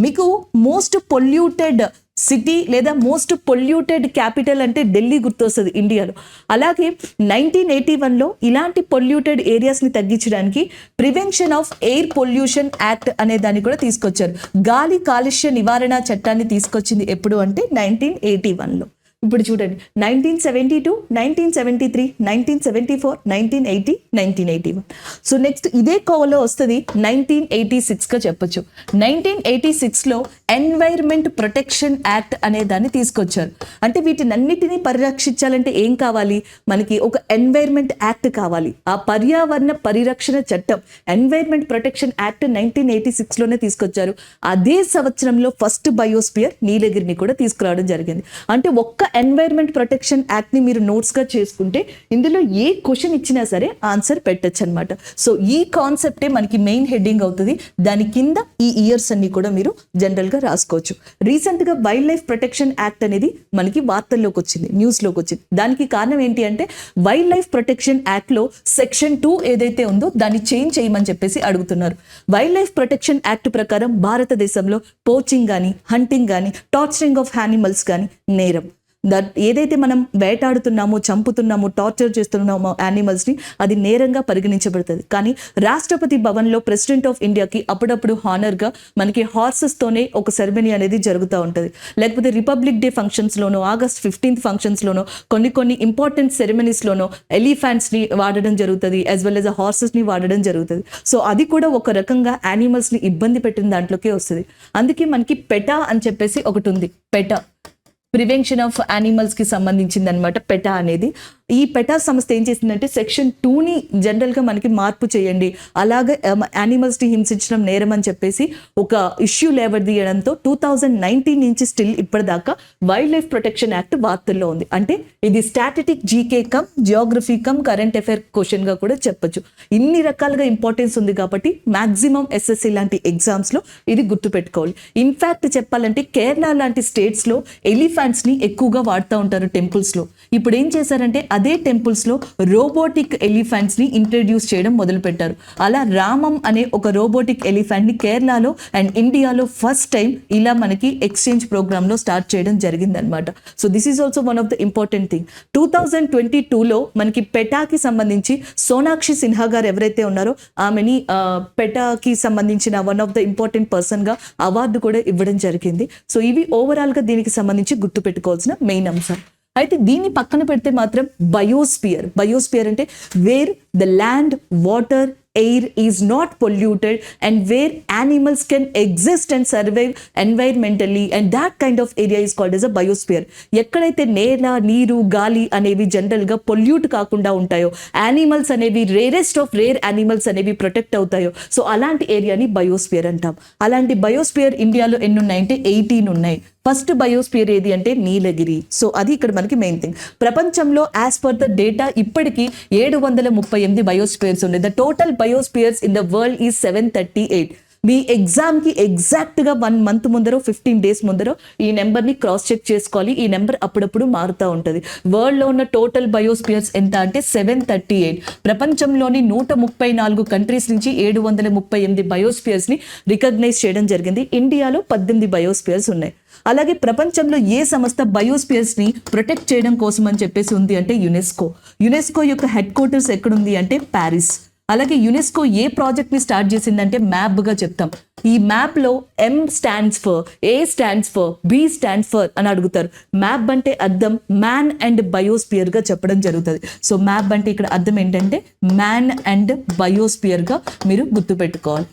మీకు మోస్ట్ పొల్యూటెడ్ సిటీ లేదా మోస్ట్ పొల్యూటెడ్ క్యాపిటల్ అంటే ఢిల్లీ గుర్తొస్తుంది ఇండియాలో. అలాగే 1981లో ఇలాంటి పొల్యూటెడ్ ఏరియాస్ని తగ్గించడానికి prevention of air pollution act అనే దాన్ని కూడా తీసుకొచ్చారు. గాలి కాలుష్య నివారణ చట్టాన్ని తీసుకొచ్చింది ఎప్పుడు అంటే 1981లో. ఇప్పుడు చూడండి 1972, 1973, 1974, 1980, 1981. సో నెక్స్ట్ ఇదే కోవలో వస్తుంది 1986గా చెప్పొచ్చు. 1986లో ఎన్వైర్మెంట్ ప్రొటెక్షన్ యాక్ట్ అనే దాన్ని తీసుకొచ్చారు. అంటే వీటినన్నిటినీ పరిరక్షించాలంటే ఏం కావాలి, మనకి ఒక ఎన్వైర్మెంట్ యాక్ట్ కావాలి. ఆ పర్యావరణ పరిరక్షణ చట్టం ఎన్వైర్మెంట్ ప్రొటెక్షన్ యాక్ట్ 1986లోనే తీసుకొచ్చారు. అదే సంవత్సరంలో ఫస్ట్ బయోస్పియర్ నీలగిరిని కూడా తీసుకురావడం జరిగింది. అంటే ఒక్క ఎన్వైర్మెంట్ ప్రొటెక్షన్ యాక్ట్ ని మీరు నోట్స్ గా చేసుకుంటే ఇందులో ఏ క్వశ్చన్ ఇచ్చినా సరే ఆన్సర్ పెట్టచ్చు అనమాట. సో ఈ కాన్సెప్టే మనకి మెయిన్ హెడ్డింగ్ అవుతుంది. దాని కింద ఈ ఇయర్స్ అన్ని కూడా మీరు జనరల్ గా రాసుకోవచ్చు. రీసెంట్ గా వైల్డ్ లైఫ్ ప్రొటెక్షన్ యాక్ట్ అనేది మనకి వార్తల్లోకి వచ్చింది, న్యూస్ లోకి వచ్చింది. దానికి కారణం ఏంటి అంటే వైల్డ్ లైఫ్ ప్రొటెక్షన్ యాక్ట్ లో సెక్షన్ 2 ఏదైతే ఉందో దాన్ని చేంజ్ చేయమని చెప్పేసి అడుగుతున్నారు. వైల్డ్ లైఫ్ ప్రొటెక్షన్ యాక్ట్ ప్రకారం భారతదేశంలో పోచింగ్ కానీ, హంటింగ్ కానీ, టార్చరింగ్ ఆఫ్ యానిమల్స్ కానీ నేరం. ఏదైతే మనం వేటాడుతున్నామో, చంపుతున్నామో, టార్చర్ చేస్తున్నామో యానిమల్స్ని, అది నేరంగా పరిగణించబడుతుంది. కానీ రాష్ట్రపతి భవన్లో ప్రెసిడెంట్ ఆఫ్ ఇండియాకి అప్పుడప్పుడు హానర్గా మనకి హార్సెస్తోనే ఒక సెరమనీ అనేది జరుగుతూ ఉంటుంది. లేకపోతే రిపబ్లిక్ డే ఫంక్షన్స్లోనో, August 15th ఫంక్షన్స్లోనో, కొన్ని ఇంపార్టెంట్ సెరమనీస్లోనో ఎలిఫెంట్స్ని వాడడం జరుగుతుంది, యాజ్ వెల్ యాజ్ హార్సెస్ని వాడడం జరుగుతుంది. సో అది కూడా ఒక రకంగా యానిమల్స్ని ఇబ్బంది పెట్టిన దాంట్లోకే వస్తుంది. అందుకే మనకి పెటా అని చెప్పేసి ఒకటి ఉంది. పెటా ప్రివెన్షన్ ఆఫ్ యానిమల్స్ కి సంబంధించింది అనమాట పెటా అనేది. ఈ పెటా సంస్థ ఏం చేసిందంటే సెక్షన్ 2ని జనరల్గా మనకి మార్పు చేయండి, అలాగే యానిమల్స్ని హింసించడం నేరం అని చెప్పేసి ఒక ఇష్యూ లేవదీయడంతో 2019 నుంచి స్టిల్ ఇప్పటిదాకా వైల్డ్ లైఫ్ ప్రొటెక్షన్ యాక్ట్ వార్తల్లో ఉంది. అంటే ఇది statistic GK come Geography come current affair question గా కూడా చెప్పొచ్చు. ఇన్ని రకాలుగా ఇంపార్టెన్స్ ఉంది కాబట్టి మాక్సిమం ఎస్ఎస్సి లాంటి ఎగ్జామ్స్ లో ఇది గుర్తుపెట్టుకోవాలి. ఇన్ఫాక్ట్ చెప్పాలంటే కేరళ లాంటి స్టేట్స్ లో ఎలిఫెంట్స్ ని ఎక్కువగా వాడుతూ ఉంటారు టెంపుల్స్ లో. ఇప్పుడు ఏం చేశారంటే అదే టెంపుల్స్ లో రోబోటిక్ ఎలిఫెంట్స్ ని ఇంట్రడ్యూస్ చేయడం మొదలు పెట్టారు. అలా రామం అనే ఒక రోబోటిక్ ఎలిఫెంట్ ని కేరళలో అండ్ ఇండియాలో ఫస్ట్ టైం ఇలా మనకి ఎక్స్చేంజ్ ప్రోగ్రామ్ లో స్టార్ట్ చేయడం జరిగింది అనమాట. So this is also one of the important thing. 2022లో మనకి పెటాకి సంబంధించి సోనాక్షి సిన్హా గారు ఎవరైతే ఉన్నారో ఆమెని పెటాకి సంబంధించిన one of the important person గా అవార్డు కూడా ఇవ్వడం జరిగింది. సో ఇవి ఓవరాల్ గా దీనికి సంబంధించి గుర్తుపెట్టుకోవాల్సిన మెయిన్ అంశం. అయితే దీన్ని పక్కన పెడితే మాత్రం బయోస్పియర్ అంటే wear the land, water, air is not polluted and where animals can exist and survive environmentally, and that kind of area is called as a biosphere. ఎక్కడైతే నేల, నీరు, గాలి అనేవి జనరల్ గా పొల్యూట్ కాకుండా ఉంటాయో, యానిమల్స్ అనేవి రేరెస్ట్ ఆఫ్ రేర్ యానిమల్స్ అనేవి ప్రొటెక్ట్ అవుతాయో, సో అలాంటి ఏరియాని బయోస్పియర్ అంటాం. అలాంటి బయోస్పియర్ ఇండియాలో ఎన్ని ఉన్నాయంటే 18 ఉన్నాయి. ఫస్ట్ బయోస్పియర్ ఏది అంటే నీలగిరి. సో అది ఇక్కడ మనకి మెయిన్ థింగ్. ప్రపంచంలో యాజ్ పర్ ద డేటా ఇప్పటికీ 738 బయోస్పియర్స్ ఉన్నాయి. The total biospheres in the world is 738. మీ ఎగ్జామ్కి ఎగ్జాక్ట్గా 1 month ముందరో 15 days ముందరో ఈ నెంబర్ని క్రాస్ చెక్ చేసుకోవాలి. ఈ నెంబర్ అప్పుడప్పుడు మారుతూ ఉంటుంది. వరల్డ్లో ఉన్న టోటల్ బయోస్పియర్స్ ఎంత అంటే 738. ప్రపంచంలోని 134 కంట్రీస్ నుంచి 738 బయోస్పియర్స్ని రికగ్నైజ్ చేయడం జరిగింది. ఇండియాలో 18 బయోస్పియర్స్ ఉన్నాయి. అలాగే ప్రపంచంలో ఏ సంస్థ బయోస్పియర్స్ ని ప్రొటెక్ట్ చేయడం కోసం అని చెప్పేసి ఉంది అంటే యునెస్కో యొక్క హెడ్ క్వార్టర్స్ ఎక్కడుంది అంటే ప్యారిస్. అలాగే యునెస్కో ఏ ప్రాజెక్ట్ ని స్టార్ట్ చేసిందంటే మ్యాప్ గా చెప్తాం. ఈ మ్యాప్ లో M stands for, A stands for, B stands for అని అడుగుతారు. మ్యాప్ అంటే అర్థం మ్యాన్ అండ్ బయోస్పియర్ గా చెప్పడం జరుగుతుంది. సో మ్యాప్ అంటే ఇక్కడ అర్థం ఏంటంటే మ్యాన్ అండ్ బయోస్పియర్ గా మీరు గుర్తుపెట్టుకోవాలి.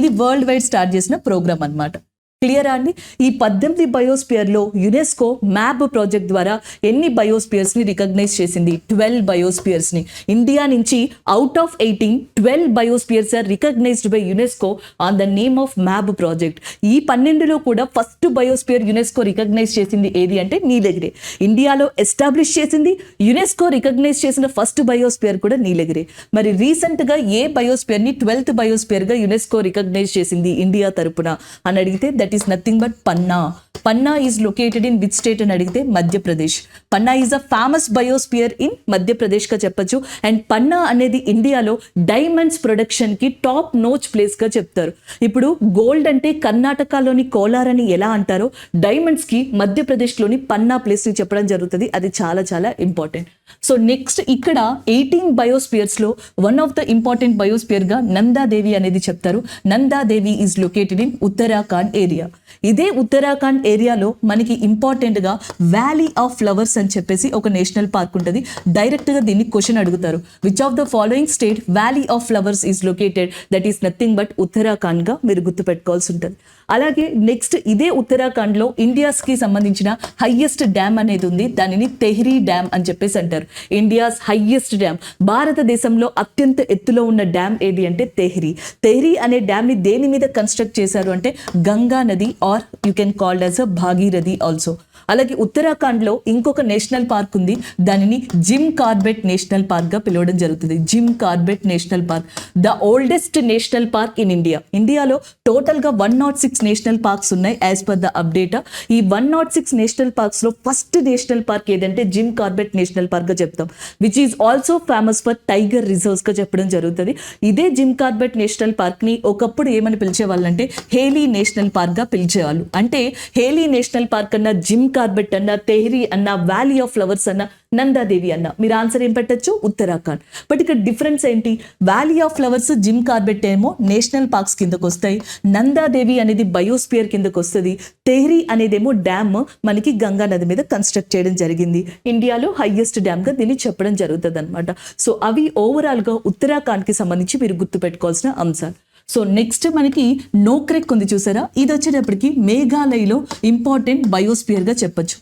ఇది వరల్డ్ వైడ్ స్టార్ట్ చేసిన ప్రోగ్రామ్ అన్నమాట. క్లియరా అండి? ఈ 18 బయోస్పియర్లో యునెస్కో మ్యాప్ ప్రాజెక్ట్ ద్వారా ఎన్ని బయోస్పియర్స్ని రికగ్నైజ్ చేసింది? 12 బయోస్పియర్స్ని. ఇండియా నుంచి out of 18, 12 biospheres are recognised by UNESCO on the name of map project. ఈ 12లో కూడా ఫస్ట్ బయోస్పియర్ యునెస్కో రికగ్నైజ్ చేసింది ఏది అంటే నీలగిరి. ఇండియాలో ఎస్టాబ్లిష్ చేసింది, యునెస్కో రికగ్నైజ్ చేసిన ఫస్ట్ బయోస్పియర్ కూడా నీలగిరి. మరి రీసెంట్గా ఏ బయోస్పియర్ని 12th బయోస్పియర్గా యునెస్కో రికగ్నైజ్ చేసింది ఇండియా తరపున అని అడిగితే that is nothing but Panna. Panna is located in which state అని అడిగితే Madhya Pradesh. Panna is a famous biosphere in Madhya Pradesh గా చెప్పొచ్చు. అండ్ పన్నా అనేది ఇండియాలో డైమండ్స్ ప్రొడక్షన్ కి టాప్ నోచ్ ప్లేస్ గా చెప్తారు. ఇప్పుడు గోల్డ్ అంటే కర్ణాటకలోని కోలార్ అని ఎలా అంటారో, డైమండ్స్ కి మధ్యప్రదేశ్ లోని పన్నా ప్లేస్ ని చెప్పడం జరుగుతుంది. అది చాలా చాలా ఇంపార్టెంట్. సో నెక్స్ట్ ఇక్కడ 18 బయోస్పియర్స్ లో one of the important biosphere గా నందాదేవి అనేది చెప్తారు. Nanda Devi is located in Uttarakhand area. Area. ఇదే ఉత్తరాఖండ్ ఏరియాలో మనకి ఇంపార్టెంట్ గా వ్యాలీ ఆఫ్ ఫ్లవర్స్ అని చెప్పేసి ఒక నేషనల్ పార్క్ ఉంటుంది. డైరెక్ట్ గా దీన్ని క్వశ్చన్ అడుగుతారు, which of the following state valley of flowers is located, that is nothing but Uttarakhand గా మీరు గుర్తుపెట్టుకోవాల్సి ఉంటుంది. అలాగే నెక్స్ట్ ఇదే ఉత్తరాఖండ్ లో ఇండియాస్ కి సంబంధించిన హైయెస్ట్ డ్యామ్ అనేది ఉంది, దానిని తెహ్రీ డ్యామ్ అని చెప్పేసి అంటారు. ఇండియాస్ హైయెస్ట్ డ్యామ్, భారతదేశంలో అత్యంత ఎత్తులో ఉన్న డ్యామ్ ఏది అంటే తెహ్రీ. తెహ్రీ అనే డ్యామ్ ని దేని మీద కన్స్ట్రక్ట్ చేశారు అంటే గంగా నది are you can called as a Bhagirathi also. అలాగే ఉత్తరాఖండ్ లో ఇంకొక నేషనల్ పార్క్ ఉంది, దానిని జిమ్ కార్బెట్ నేషనల్ పార్క్ గా పిలవడం జరుగుతుంది. Jim Corbett national park the oldest national park in India. ఇండియాలో టోటల్ గా 106 నేషనల్ పార్క్స్ ఉన్నాయి యాజ్ పర్ ద అప్డేట్. ఈ 106 నేషనల్ పార్క్స్ లో ఫస్ట్ నేషనల్ పార్క్ ఏదంటే జిమ్ కార్బెట్ నేషనల్ పార్క్ గా చెప్తాం, which is also famous for tiger reserves గా చెప్పడం జరుగుతుంది. ఇదే జిమ్ కార్బెట్ నేషనల్ పార్క్ ని ఒకప్పుడు ఏమని పిలిచేవాళ్ళంటే హేలీ నేషనల్ పార్క్ గా పిలిచేవాళ్ళు. అంటే హేలీ నేషనల్ పార్క్ అన్న, జిమ్ కార్బెట్ అన్న, తెహ్రీ అన్న, వ్యాలీ ఆఫ్ ఫ్లవర్స్ అన్న, నందాదేవి అన్న, మీరు ఆన్సర్ ఏం పెట్టచ్చు ఉత్తరాఖండ్. బట్ ఇక్కడ డిఫరెన్స్ ఏంటి, valley of flowers Jim Corbett ఏమో నేషనల్ పార్క్స్ కిందకు వస్తాయి, నందాదేవి అనేది బయోస్పియర్ కిందకు వస్తుంది, తెహ్రీ అనేదేమో డ్యామ్ మనకి గంగా నది మీద కన్స్ట్రక్ట్ చేయడం జరిగింది. ఇండియాలో హైయెస్ట్ డ్యామ్ గా దీన్ని చెప్పడం జరుగుతుంది అనమాట. సో అవి ఓవరాల్ గా ఉత్తరాఖండ్ కి సంబంధించి మీరు గుర్తుపెట్టుకోవాల్సిన అంశాలు. సో నెక్స్ట్ మనకి నోక్రెక్ ఉంది చూసారా, ఇది వచ్చేటప్పటికి మేఘాలయలో ఇంపార్టెంట్ బయోస్పియర్ గా చెప్పొచ్చు.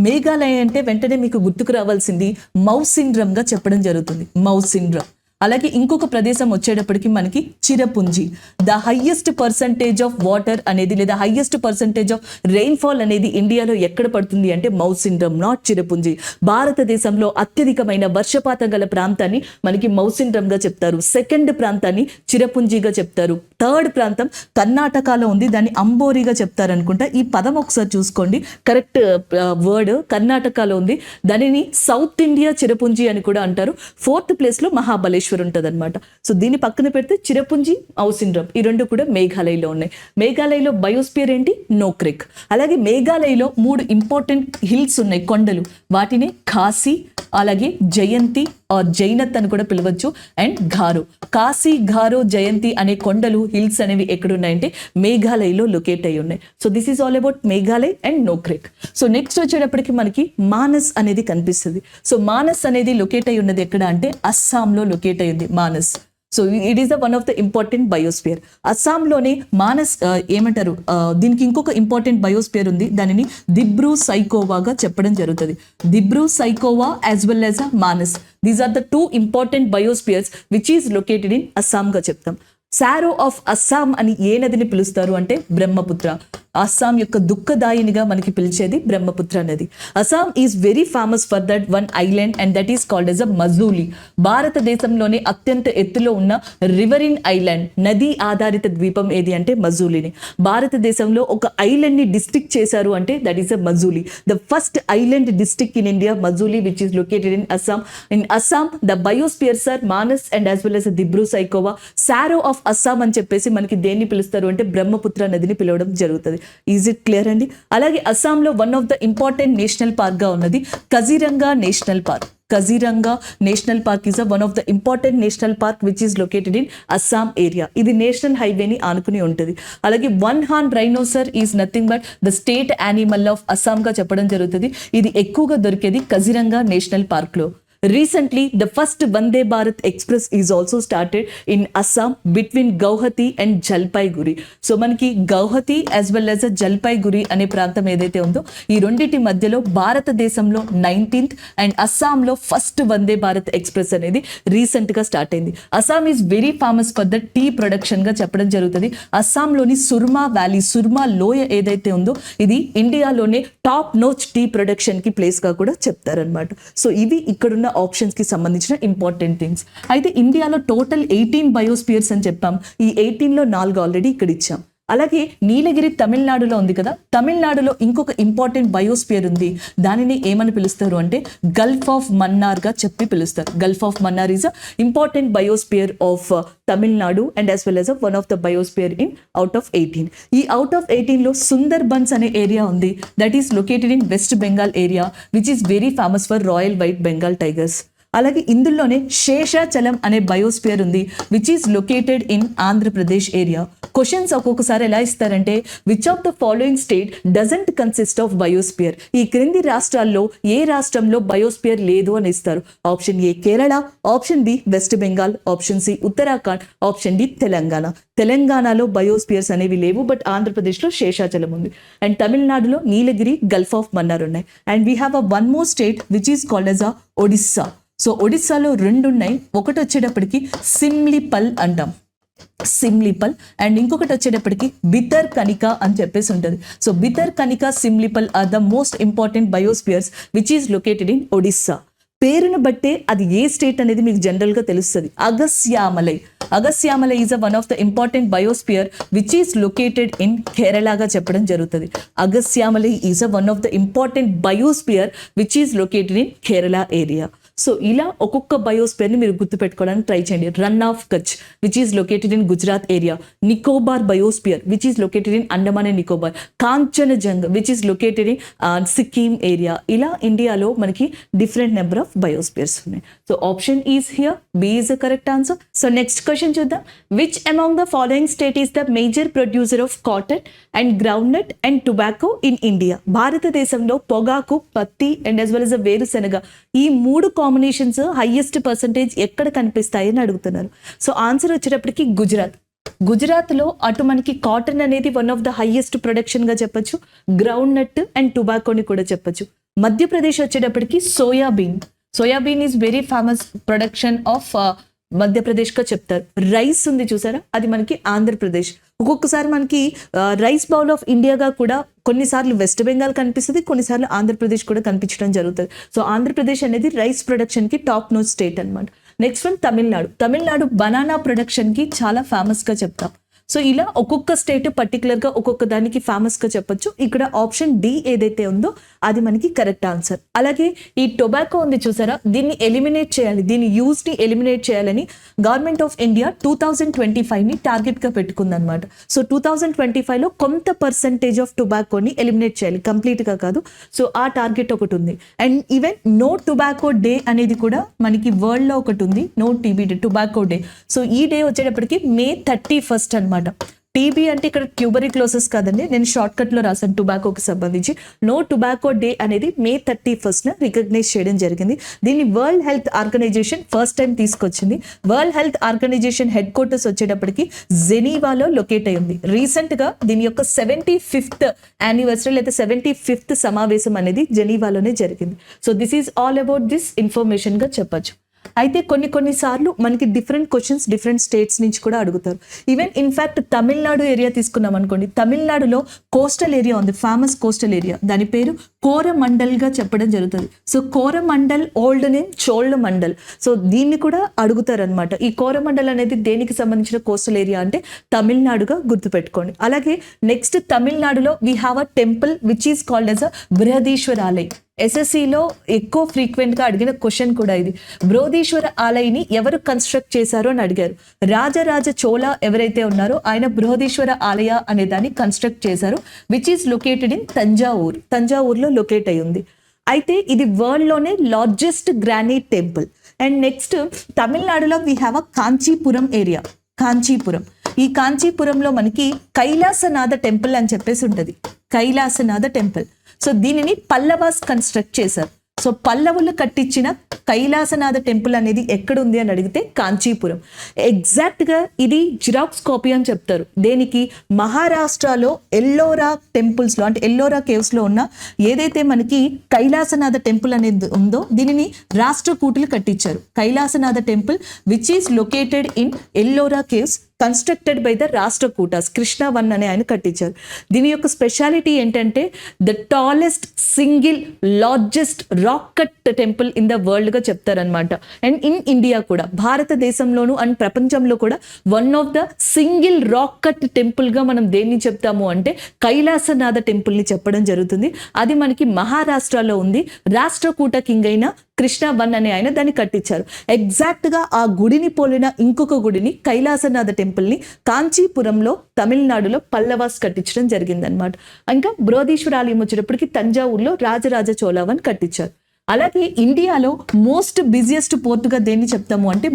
మేఘాలయ అంటే వెంటనే మీకు గుర్తుకు రావాల్సింది మౌసిండ్రమ్ గా చెప్పడం జరుగుతుంది, మౌసిండ్రమ్. అలాగే ఇంకొక ప్రదేశం వచ్చేటప్పటికి మనకి Cherrapunji. The highest percentage of water అనేది లేదా హైయెస్ట్ పర్సంటేజ్ ఆఫ్ రెయిన్ఫాల్ అనేది ఇండియాలో ఎక్కడ పడుతుంది అంటే మౌసిండ్రమ్, నాట్ చిరపుంజి. భారతదేశంలో అత్యధికమైన వర్షపాతం గల ప్రాంతాన్ని మనకి మౌసిండ్రమ్ గా చెప్తారు. సెకండ్ ప్రాంతాన్ని చిరపుంజిగా చెప్తారు. థర్డ్ ప్రాంతం కర్ణాటకలో ఉంది, దాన్ని అంబోరిగా చెప్తారు అనుకుంటా. ఈ పదం ఒకసారి చూసుకోండి, కరెక్ట్ వర్డ్ కర్ణాటకలో ఉంది. దానిని సౌత్ ఇండియా చిరపుంజి అని కూడా అంటారు. ఫోర్త్ ప్లేస్ లో మహాబలేశ్వర్ ఉంటుంది అనమాట. సో దీన్ని పక్కన పెడితే చిరపుంజి, మౌసిండ్రమ్ ఈ రెండు కూడా మేఘాలయలో ఉన్నాయి. మేఘాలయలో బయోస్పియర్ ఏంటి, నోక్రెక్. అలాగే మేఘాలయలో 3 ఇంపార్టెంట్ హిల్స్ ఉన్నాయి, కొండలు. వాటిని ఖాసీ, అలాగే జయంతి జైనత్ అని కూడా పిలవచ్చు, అండ్ ఘారో. కాశీ, ఘారో, జయంతి అనే కొండలు, హిల్స్ అనేవి ఎక్కడున్నాయంటే మేఘాలయలో లొకేట్ అయి ఉన్నాయి. So this is all about Meghalaya and Nokrek. So next వచ్చేటప్పటికి మనకి మానస్ అనేది కనిపిస్తుంది. సో మానస్ అనేది లొకేట్ అయి ఉన్నది ఎక్కడ అంటే అస్సాంలో లొకేట్ అయి ఉంది Manas. So it is the one of the important biosphere. అస్సాంలోనే మానస్ ఏమంటారు, దీనికి ఇంకొక ఇంపార్టెంట్ బయోస్పియర్ ఉంది, దానిని దిబ్రూ సైకోవాగా చెప్పడం జరుగుతుంది. Dibru Saikhowa as well as Manas, these are the 2 important biospheres which is located in Assam గా చెప్తాం. సారో ఆఫ్ అస్సాం అని ఏ నదిని పిలుస్తారు అంటే బ్రహ్మపుత్ర. అస్సాం యొక్క దుఃఖదాయినిగా మనకి పిలిచేది బ్రహ్మపుత్ర నది. Assam is very famous for that one island and that is called as అ మజూలి. భారతదేశంలోనే అత్యంత ఎత్తులో ఉన్న రివరిన్ ఐలాండ్, నదీ ఆధారిత ద్వీపం ఏది అంటే మజూలిని. భారతదేశంలో ఒక ఐలాండ్ ని డిస్ట్రిక్ట్ చేశారు అంటే that is a Majuli. The first island district in India, Majuli, which is located in Assam. In Assam the biospheres are Manas and as well as Dibru Saikhowa. Sorrow of Assam అని చెప్పేసి మనకి దేన్ని పిలుస్తారు అంటే బ్రహ్మపుత్ర నదిని పిలవడం జరుగుతుంది. ఈజ్ ఇట్ క్లియర్ అండి? అలాగే అస్సాంలో one of the important national park గా ఉన్నది Kaziranga national park. Kaziranga national park is one of the important national park which is located in Assam area. ఇది నేషనల్ హైవేని ఆనుకుని ఉంటుంది. అలాగే 1 horn రైనోసర్ is nothing but the state animal of Assam గా చెప్పడం జరుగుతుంది. ఇది ఎక్కువగా దొరికేది కజిరంగా నేషనల్ పార్క్ లో. Recently, the first Vande Bharat Express is also started in Assam between Guwahati and Jalpaiguri. So మనకి Guwahati as well as Jalpaiguri అనే ప్రాంతం ఏదైతే ఉందో ఈ రెండింటి మధ్యలో భారతదేశంలో 19th అండ్ అస్సాంలో ఫస్ట్ వందే భారత్ ఎక్స్ప్రెస్ అనేది రీసెంట్ గా స్టార్ట్ అయింది. Assam is very famous for the tea production గా చెప్పడం జరుగుతుంది. అస్సాంలోని సుర్మా వ్యాలీ, సుర్మా లోయ ఏదైతే ఉందో ఇది ఇండియాలోనే టాప్ నోచ్ టీ ప్రొడక్షన్ కి ప్లేస్ గా కూడా చెప్తారనమాట. సో ఇవి ఇక్కడున్న ఆప్షన్స్ కి సంబంధించిన ఇంపార్టెంట్ థింగ్స్. అయితే ఇండియాలో టోటల్ 18 బయోస్పియర్స్ అని చెప్పాం. ఈ 18లో 4 ఆల్రెడీ ఇక్కడ ఇచ్చాం. అలాగే నీలగిరి తమిళనాడులో ఉంది కదా, తమిళనాడులో ఇంకొక ఇంపార్టెంట్ బయోస్పియర్ ఉంది. దానిని ఏమని పిలుస్తారు అంటే గల్ఫ్ ఆఫ్ మన్నార్ గా చెప్పి పిలుస్తారు. Gulf of Mannar is a important biosphere of Tamil Nadu and as well as one of the biosphere in out of 18. ఈ అవుట్ ఆఫ్ 18లో సుందర్ బన్స్ అనే ఏరియా ఉంది. That is located in West Bengal area which is very famous for royal white Bengal tigers. అలాగే ఇందులోనే శేషాచలం అనే biosphere ఉంది which is located in Andhra Pradesh area. Questions ఒక్కొక్కసారి ఎలా ఇస్తారంటే which of the following state doesn't consist of biosphere, ఈ క్రింది రాష్ట్రాల్లో ఏ రాష్ట్రంలో బయోస్పియర్ లేదు అని ఇస్తారు. Option A Kerala, option B West Bengal, option C Uttarakhand, option D Telangana. తెలంగాణలో బయోస్పియర్స్ అనేవి లేవు, బట్ ఆంధ్రప్రదేశ్లో శేషాచలం ఉంది. అండ్ తమిళనాడులో నీలగిరి, గల్ఫ్ ఆఫ్ మన్నార్ ఉన్నాయి. And we have a one more state which is called as a Odisha. So ఒడిస్సాలో 2 ఉన్నాయి. ఒకటి వచ్చేటప్పటికి సిమ్లిపల్ అంటాం, సిమ్లిపల్. అండ్ ఇంకొకటి వచ్చేటప్పటికి బితర్ కనికా అని చెప్పేసి ఉంటుంది. So Bhitarkanika, Simlipal are the most important biospheres which is located in Odisha. పేరును బట్టే అది ఏ స్టేట్ అనేది మీకు జనరల్గా తెలుస్తుంది. Agasthyamalai, Agasthyamalai is one of the important biosphere which is located in కేరళగా చెప్పడం జరుగుతుంది. Agasthyamalai is one of the important biosphere which is located in Kerala area. So ఇలా ఒక్కొక్క బయోస్పియర్ని మీరు గుర్తుపెట్టుకోవడానికి ట్రై చేయండి. Rann of Kutch which is located in Gujarat area, Nicobar biosphere which is located in Andaman and Nicobar, Kanchenjunga which is located in Sikkim area. ఇలా ఇండియాలో మనకి డిఫరెంట్ నెంబర్ ఆఫ్ బయోస్పియర్స్ ఉన్నాయి. So option is here, B is the correct answer. So next question చూద్దాం. Which among the following state is the major producer of cotton and groundnut and tobacco in India? భారతదేశంలో పొగాకు, పత్తి and as well as వేరుశెనగ, ఈ 3 combinations highest percentage ఎక్కడ కనిపిస్తాయి అని అడుగుతున్నారు. సో ఆన్సర్ వచ్చేటప్పటికి గుజరాత్. గుజరాత్లో అటు మనకి కాటన్ అనేది వన్ ఆఫ్ ద హైయెస్ట్ ప్రొడక్షన్గా చెప్పొచ్చు, గ్రౌండ్ నట్ అండ్ టొబాకోని కూడా చెప్పొచ్చు. మధ్యప్రదేశ్ వచ్చేటప్పటికి soybean, soybean is very famous production of మధ్యప్రదేశ్గా చెప్తారు. రైస్ ఉంది చూసారా, అది మనకి ఆంధ్రప్రదేశ్. ఒక్కొక్కసారి మనకి రైస్ బౌల్ ఆఫ్ ఇండియాగా కూడా కొన్నిసార్లు వెస్ట్ బెంగాల్ కనిపిస్తుంది, కొన్నిసార్లు ఆంధ్రప్రదేశ్ కూడా కనిపించడం జరుగుతుంది. సో ఆంధ్రప్రదేశ్ అనేది రైస్ ప్రొడక్షన్కి టాప్ నోట్ స్టేట్ అనమాట. Next one Tamil Nadu. Tamil Nadu banana ప్రొడక్షన్కి చాలా ఫేమస్గా చెప్తాం. సో ఇలా ఒక్కొక్క స్టేట్ పర్టికులర్గా ఒక్కొక్క దానికి ఫేమస్గా చెప్పొచ్చు. ఇక్కడ ఆప్షన్ డి ఏదైతే ఉందో అది మనకి కరెక్ట్ ఆన్సర్. అలాగే ఈ టొబాకో ఉంది చూసారా, దీన్ని ఎలిమినేట్ చేయాలి, దీని యూస్ని ఎలిమినేట్ చేయాలని గవర్నమెంట్ ఆఫ్ ఇండియా 2025ని టార్గెట్గా పెట్టుకుందనమాట. సో 2025లో కొంత పర్సంటేజ్ ఆఫ్ టొబాకోని ఎలిమినేట్ చేయాలి, కంప్లీట్గా కాదు. సో ఆ టార్గెట్ ఒకటి ఉంది. And even no tobacco day అనేది కూడా మనకి వరల్డ్లో ఒకటి ఉంది, no TB day, tobacco day. So ఈ డే వచ్చేటప్పటికి May 31 అనమాట. టీబీ అంటే ఇక్కడ ట్యూబరిక్లోసిస్ కాదండి, నేను షార్ట్ కట్ లో రాశాను టొబాకోకి సంబంధించి. నో టొబాకో డే అనేది May 31 రికగ్నైజ్ చేయడం జరిగింది. దీన్ని world health organisation first time తీసుకొచ్చింది. World health organisation headquarters వచ్చేటప్పటికి జెనీవాలో లొకేట్ అయ్యింది. రీసెంట్ గా దీని యొక్క 75th యానివర్సరీ లేదా 75th సమావేశం అనేది జెనీవాలోనే జరిగింది. So this is all about this information గా చెప్పచ్చు. అయితే కొన్నిసార్లు మనకి డిఫరెంట్ క్వశ్చన్స్ డిఫరెంట్ స్టేట్స్ నుంచి కూడా అడుగుతారు. ఈవెన్ ఇన్ఫ్యాక్ట్ తమిళనాడు ఏరియా తీసుకున్నాం అనుకోండి, తమిళనాడులో కోస్టల్ ఏరియా ఉంది, ఫేమస్ కోస్టల్ ఏరియా, దాని పేరు కోరమండల్గా చెప్పడం జరుగుతుంది. So Coromandel old name Chola mandal. So దీన్ని కూడా అడుగుతారనమాట. ఈ కోరమండల్ అనేది దేనికి సంబంధించిన కోస్టల్ ఏరియా అంటే తమిళనాడుగా గుర్తుపెట్టుకోండి. అలాగే నెక్స్ట్ తమిళనాడులో we have a temple which is called as a Brihadeeswara Alay. ఎస్ఎస్సిలో ఎక్కువ ఫ్రీక్వెంట్గా అడిగిన క్వశ్చన్ కూడా ఇది. బృహదీశ్వర ఆలయని ఎవరు కన్స్ట్రక్ట్ చేశారు అని అడిగారు. రాజరాజ చోళ ఎవరైతే ఉన్నారో ఆయన బృహదీశ్వర ఆలయ అనే దాన్ని కన్స్ట్రక్ట్ చేశారు, which is located in Thanjavur. తంజావూర్లో లొకేట్ అయి ఉంది. అయితే ఇది వరల్డ్లోనే largest granite temple. And next తమిళనాడులో we have a Kanchipuram area. Kanchipuram, ఈ కాంచీపురంలో మనకి కైలాసనాథ టెంపుల్ అని చెప్పేసి ఉంటుంది, కైలాసనాథ టెంపుల్. సో దీనిని పల్లవాస్ కన్స్ట్రక్ట్ చేశారు. సో పల్లవులు కట్టించిన కైలాసనాథ టెంపుల్ అనేది ఎక్కడుంది అని అడిగితే కాంచీపురం. ఎగ్జాక్ట్గా ఇది జిరాక్స్ కాపీ అని చెప్తారు. దేనికి? మహారాష్ట్రలో ఎల్లోరా టెంపుల్స్లో అంటే ఎల్లోరా కేవ్స్లో ఉన్న ఏదైతే మనకి కైలాసనాథ టెంపుల్ అనేది ఉందో దీనిని రాష్ట్రకూటులు కట్టించారు. Kailasanatha temple which is located in Ellora caves constructed by the Rashtrakutas. Krishna 1 అనే ఆయన కట్టించారు. దీని యొక్క స్పెషాలిటీ ఏంటంటే the tallest single largest rock cut temple in the world గా చెప్తారనమాట. అండ్ ఇన్ ఇండియా కూడా, భారతదేశంలోను అండ్ ప్రపంచంలో కూడా one of the single rock cut temple గా మనం దేన్ని చెప్తాము అంటే కైలాసనాథ టెంపుల్ ని చెప్పడం జరుగుతుంది. అది మనకి మహారాష్ట్రలో ఉంది. రాష్ట్రకూట కింగ్ అయిన కృష్ణ 1 అనే ఆయన దాన్ని కట్టించారు. ఎగ్జాక్ట్గా ఆ గుడిని పోలిన ఇంకొక గుడిని కైలాసనాథ టెంపుల్ని కాంచీపురంలో తమిళనాడులో పల్లవాస్ కట్టించడం జరిగిందనమాట. ఇంకా బృహదీశ్వర ఆలయం వచ్చేటప్పటికి తంజావూరులో రాజరాజ చోళ 1 కట్టించారు. అలాగే ఇండియాలో మోస్ట్ బిజియెస్ట్ పోర్టుగా దేన్ని చెప్తాము అంటే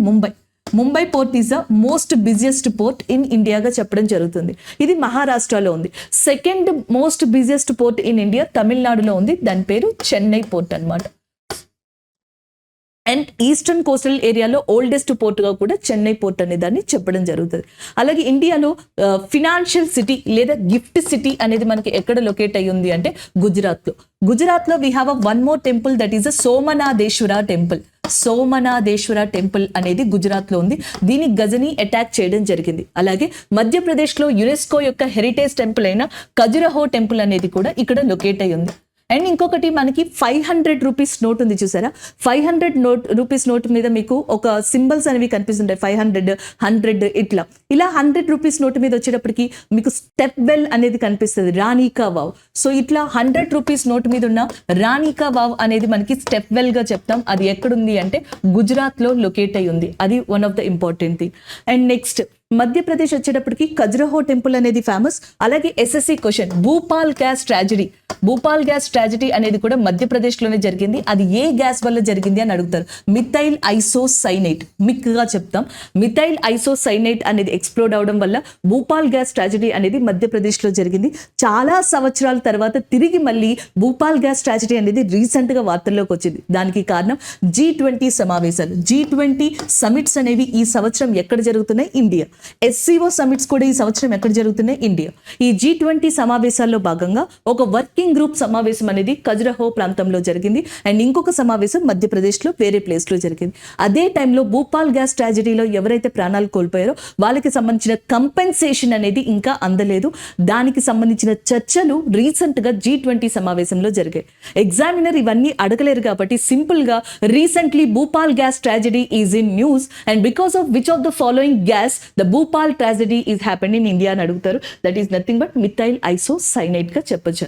Mumbai port is the most busiest port in ఇండియాగా చెప్పడం జరుగుతుంది. ఇది మహారాష్ట్రలో ఉంది. Second most busiest port in India తమిళనాడులో ఉంది, దాని పేరు చెన్నై పోర్ట్ అన్నమాట. అండ్ ఈస్టర్న్ కోస్టల్ ఏరియాలో ఓల్డెస్ట్ పోర్ట్గా కూడా చెన్నై పోర్ట్ అనే దాన్ని చెప్పడం జరుగుతుంది. అలాగే ఇండియాలో ఫినాన్షియల్ సిటీ లేదా గిఫ్ట్ సిటీ అనేది మనకి ఎక్కడ లొకేట్ అయ్యి ఉంది అంటే గుజరాత్లో we have one more temple that is Somnatheshwara temple అనేది గుజరాత్లో ఉంది. దీన్ని గజని అటాక్ చేయడం జరిగింది. అలాగే మధ్యప్రదేశ్లో యునెస్కో యొక్క హెరిటేజ్ టెంపుల్ అయిన ఖజురహో టెంపుల్ అనేది కూడా ఇక్కడ లొకేట్ అయ్యి ఉంది. అండ్ ఇంకొకటి మనకి 500 రూపీస్ నోట్ ఉంది చూసారా, 500 రూపీస్ నోట్ మీద మీకు ఒక సింబల్స్ అనేవి కనిపిస్తుంటాయి, 500, 100 ఇలా 100 రూపీస్ నోట్ మీద వచ్చేటప్పటికి మీకు స్టెప్ వెల్ అనేది కనిపిస్తుంది, రాణి కా వావ్. సో ఇట్లా 100 రూపీస్ నోట్ మీద ఉన్న రాణి కా వావ్ అనేది మనకి స్టెప్ వెల్ గా చెప్తాం. అది ఎక్కడుంది అంటే గుజరాత్ లో లొకేట్ అయి ఉంది. అది one of the important thing. And next Madhya Pradesh వచ్చేటప్పటికి ఖజురహో టెంపుల్ అనేది ఫేమస్. అలాగే SSC question, Bhupal gas tragedy అనేది కూడా మధ్యప్రదేశ్ లోనే జరిగింది. అది ఏ గ్యాస్ వల్ల జరిగింది అని అడుగుతారు. మిథైల్ ఐసోసైనేట్, మిక్ గా చెప్తాం. మిథైల్ ఐసోసైనేట్ అనేది ఎక్స్ప్లోడ్ అవడం వల్ల భూపాల్ గ్యాస్ ట్రాజడీ అనేది మధ్యప్రదేశ్ లో జరిగింది. చాలా సంవత్సరాల తర్వాత తిరిగి మళ్ళీ భూపాల్ గ్యాస్ ట్రాజడీ అనేది రీసెంట్ గా వార్తల్లోకి వచ్చింది. దానికి కారణం G20 సమావేశాలు. G20 సమిట్స్ అనేవి ఈ సంవత్సరం ఎక్కడ జరుగుతున్నాయి? ఇండియా. SCO సమిట్స్ కూడా ఈ సంవత్సరం ఎక్కడ జరుగుతున్నాయి? ఇండియా. ఈ G20 సమావేశాల్లో భాగంగా ఒక వర్కింగ్ గ్రూప్ సమావేశం అనేది ఖజురహో ప్రాంతంలో జరిగింది. అండ్ ఇంకొక సమావేశం మధ్యప్రదేశ్ లో వేరే ప్లేస్ లో జరిగింది. అదే టైంలో భూపాల్ గ్యాస్ ట్రాజడీలో ఎవరైతే ప్రాణాలు కోల్పోయారో వాళ్ళకి సంబంధించిన కంపెన్సేషన్ అనేది ఇంకా అందలేదు. దానికి సంబంధించిన చర్చలు రీసెంట్ గా G20 సమావేశంలో జరిగాయి. ఎగ్జామినర్ ఇవన్నీ అడగలేరు కాబట్టి సింపుల్ గా recently Bhupal gas tragedy is in news and because of which of the following gas the Bhupal tragedy is happened in India అని అడుగుతారు. That is nothing but methyl isocyanate గా చెప్పొచ్చు.